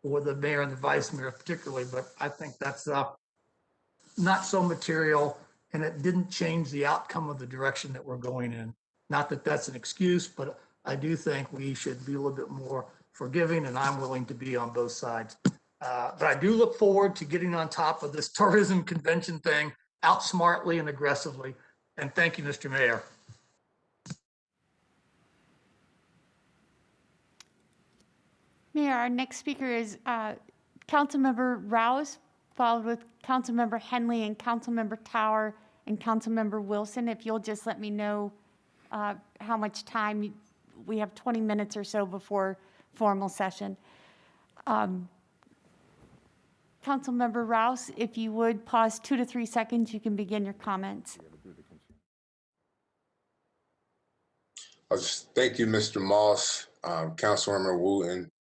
for the mayor and the vice mayor particularly. But I think that's not so material, and it didn't change the outcome of the direction that we're going in. Not that that's an excuse, but I do think we should be a little bit more forgiving, and I'm willing to be on both sides. But I do look forward to getting on top of this tourism convention thing. out smartly and aggressively. And thank you, Mr. Mayor.
Mayor, our next speaker is Councilmember Rouse, followed with Councilmember Henley and Councilmember Tower and Councilmember Wilson. If you'll just let me know how much time, we have 20 minutes or so before formal session. Councilmember Rouse, if you would pause 2 to 3 seconds, you can begin your comments.
Thank you, Mr. Moss, Councilmember Wooten,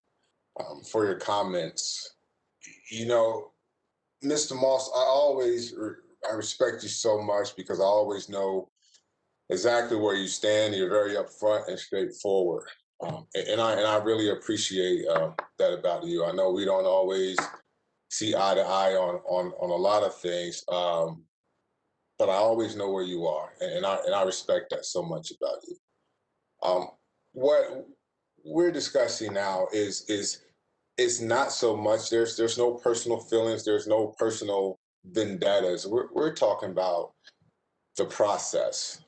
for your comments. You know, Mr. Moss, I respect you so much because I always know exactly where you stand. You're very upfront and straightforward. And I really appreciate that about you. I know we don't always see eye to eye on a lot of things, but I always know where you are, and I respect that so much about you. What we're discussing now is not so much. There's no personal feelings. There's no personal vendettas. We're talking about the process.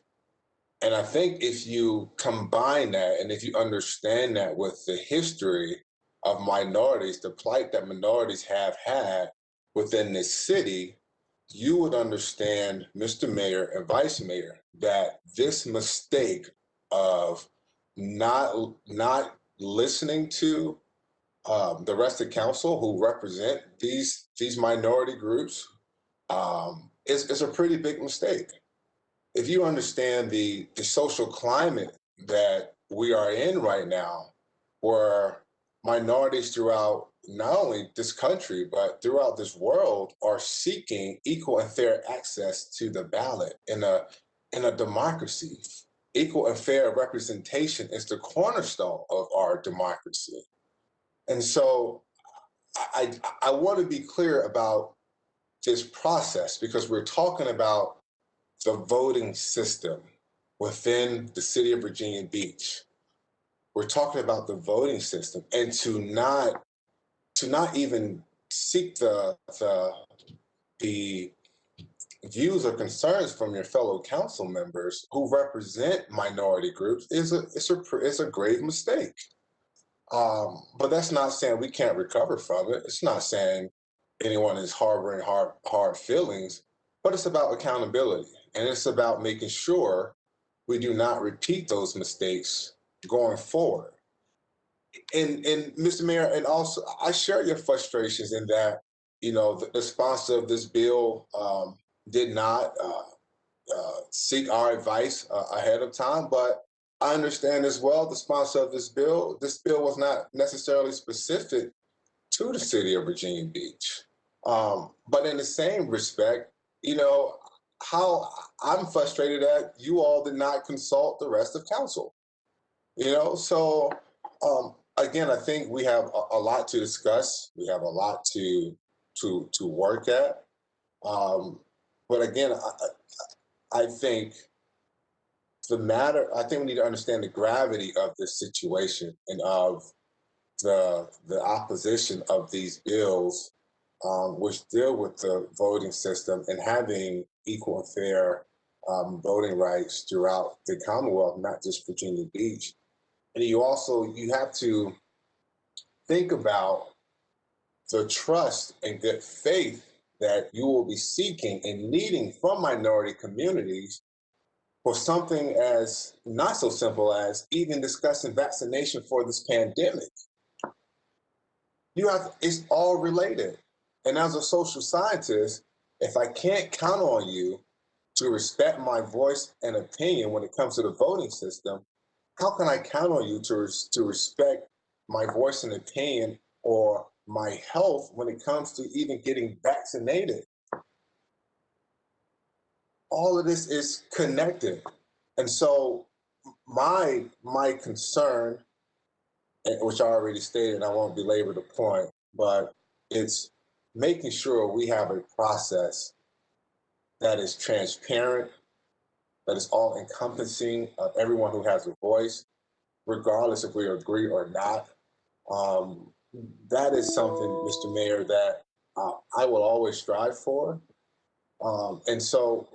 And I think if you combine that and if you understand that with the history of minorities, the plight that minorities have had within this city, you would understand, Mr. Mayor and Vice Mayor, that this mistake of not listening to the rest of council who represent these minority groups is a pretty big mistake. If you understand the social climate that we are in right now, where minorities throughout not only this country, but throughout this world are seeking equal and fair access to the ballot in a democracy. Equal and fair representation is the cornerstone of our democracy. And so I want to be clear about this process because we're talking about the voting system within the city of Virginia Beach. We're talking about the voting system, and to not even seek the views or concerns from your fellow council members who represent minority groups is a grave mistake. But that's not saying we can't recover from it. It's not saying anyone is harboring hard feelings, but it's about accountability. And it's about making sure we do not repeat those mistakes going forward. And Mr. Mayor, and also I share your frustrations in that, you know, the sponsor of this bill did not seek our advice ahead of time, but I understand as well the sponsor of this bill was not necessarily specific to the city of Virginia Beach. But in the same respect, you know, how I'm frustrated that you all did not consult the rest of council. You know, so again, I think we have a lot to discuss. We have a lot to work at. But again, I think we need to understand the gravity of this situation and of the opposition of these bills, which deal with the voting system and having equal and fair voting rights throughout the Commonwealth, not just Virginia Beach. And you have to think about the trust and good faith that you will be seeking and needing from minority communities for something as not so simple as even discussing vaccination for this pandemic. It's all related. And as a social scientist, if I can't count on you to respect my voice and opinion when it comes to the voting system, how can I count on you to respect my voice and opinion or my health when it comes to even getting vaccinated? All of this is connected. And so my concern, which I already stated, and I won't belabor the point, but it's making sure we have a process that is transparent, that is all encompassing of everyone who has a voice, regardless if we agree or not. That is something, Mr. Mayor, that I will always strive for. And so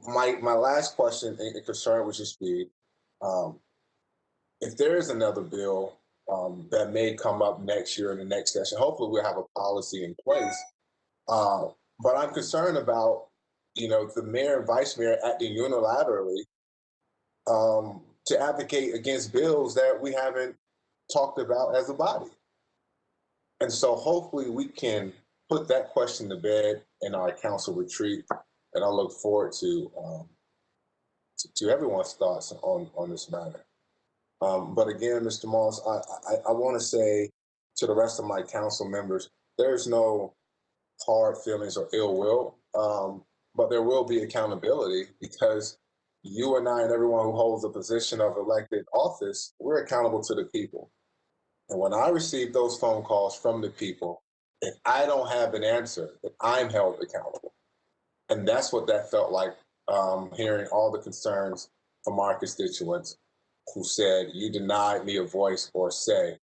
my last question and concern would just be, if there is another bill that may come up next year in the next session, hopefully we'll have a policy in place. But I'm concerned about, the mayor and vice mayor acting unilaterally to advocate against bills that we haven't talked about as a body. And so hopefully we can put that question to bed in our council retreat. And I look forward to everyone's thoughts on this matter. But again, Mr. Moss, I want to say to the rest of my council members, there's no hard feelings or ill will, but there will be accountability, because you and I and everyone who holds a position of elected office, we're accountable to the people. And when I receive those phone calls from the people, if I don't have an answer, then I'm held accountable. And that's what that felt like, hearing all the concerns from our constituents who said, you denied me a voice or say.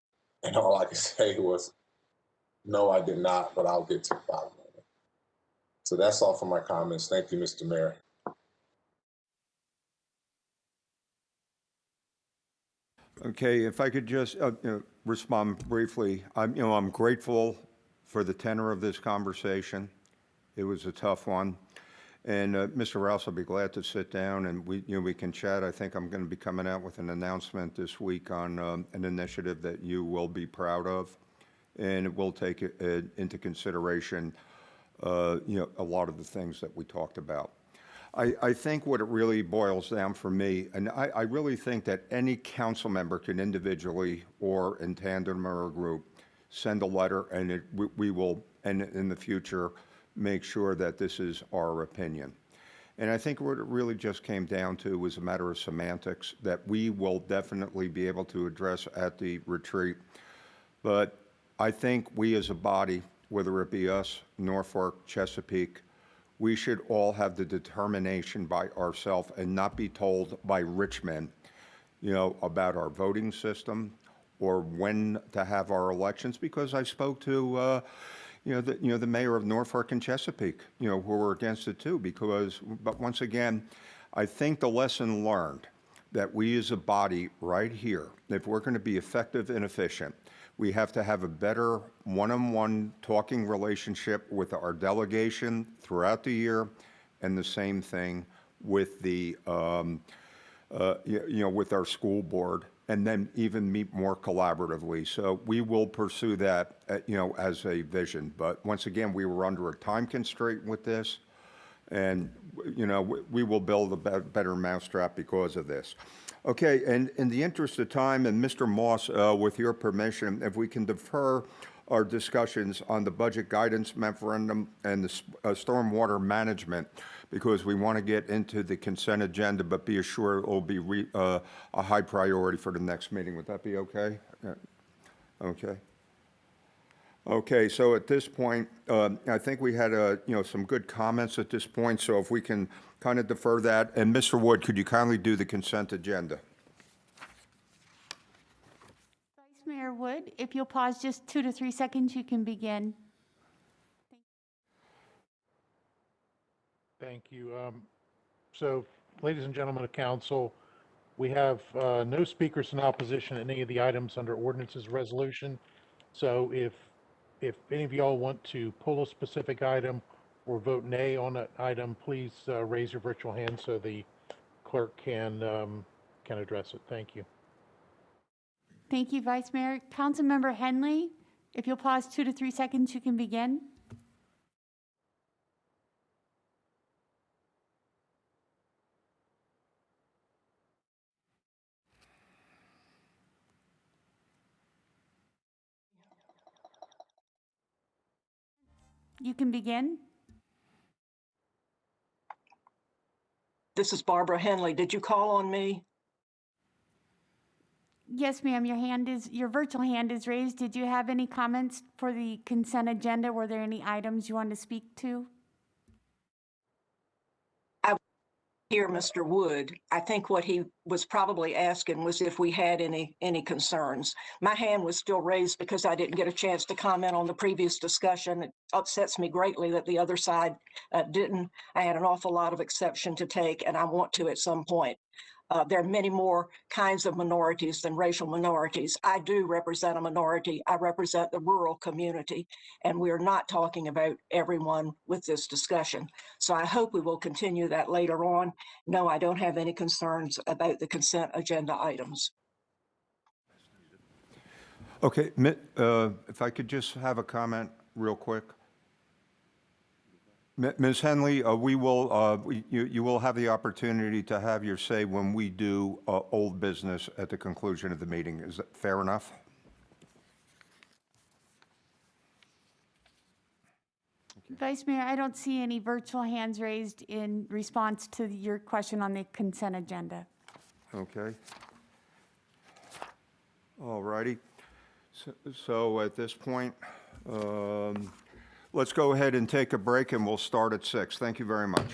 And all I could say was, no, I did not, but I'll get to the bottom of it. So that's all for my comments. Thank you, Mr. Mayor.
Okay, if I could just respond briefly. I'm grateful for the tenor of this conversation. It was a tough one. And Mr. Rouse, I'll be glad to sit down and we can chat. I think I'm going to be coming out with an announcement this week on an initiative that you will be proud of, and it will take into consideration, a lot of the things that we talked about. I think what it really boils down for me, and I really think that any council member can individually or in tandem or a group send a letter, and we will, and in the future, make sure that this is our opinion. And I think what it really just came down to was a matter of semantics that we will definitely be able to address at the retreat. But I think we as a body, whether it be us, Norfolk, Chesapeake, we should all have the determination by ourselves and not be told by rich men, about our voting system or when to have our elections, because I spoke to the mayor of Norfolk and Chesapeake, who were against it too, but once again, I think the lesson learned that we as a body right here, if we're going to be effective and efficient, we have to have a better one-on-one talking relationship with our delegation throughout the year, and the same thing with the, with our school board, and then even meet more collaboratively. So we will pursue that, as a vision. But once again, we were under a time constraint with this, and, we will build a better mousetrap because of this. Okay, and in the interest of time, and Mr. Moss, with your permission, if we can defer our discussions on the budget guidance memorandum and the stormwater management, because we want to get into the consent agenda, but be assured it will be a high priority for the next meeting. Would that be okay? Okay. Okay, so at this point, I think we had some good comments at this point, so if we can kind of defer that. And Mr. Wood, could you kindly do the consent agenda?
Vice Mayor Wood, if you'll pause just 2 to 3 seconds, you can begin.
Thank you. So, ladies and gentlemen of council, we have no speakers in opposition to any of the items under ordinances resolution. So if any of y'all want to pull a specific item or vote nay on that item, please raise your virtual hand so the clerk can address it. Thank you.
Thank you, Vice Mayor. Councilmember Henley, if you'll pause 2 to 3 seconds, you can begin. You can begin.
This is Barbara Henley. Did you call on me?
Yes, ma'am. Your virtual hand is raised. Did you have any comments for the consent agenda? Were there any items you wanted to speak to?
hear Mr. Wood. I think what he was probably asking was if we had any concerns. My hand was still raised because I didn't get a chance to comment on the previous discussion. It upsets me greatly that the other side didn't. I had an awful lot of exception to take, and I want to at some point. There are many more kinds of minorities than racial minorities. I do represent a minority. I represent the rural community, and we're not talking about everyone with this discussion. So I hope we will continue that later on. No, I don't have any concerns about the consent agenda items.
Okay, if I could just have a comment real quick. Ms. Henley, you will have the opportunity to have your say when we do old business at the conclusion of the meeting. Is that fair enough?
Vice Mayor, I don't see any virtual hands raised in response to your question on the consent agenda.
Okay. All righty. So at this point, let's go ahead and take a break, and we'll start at 6. Thank you very much.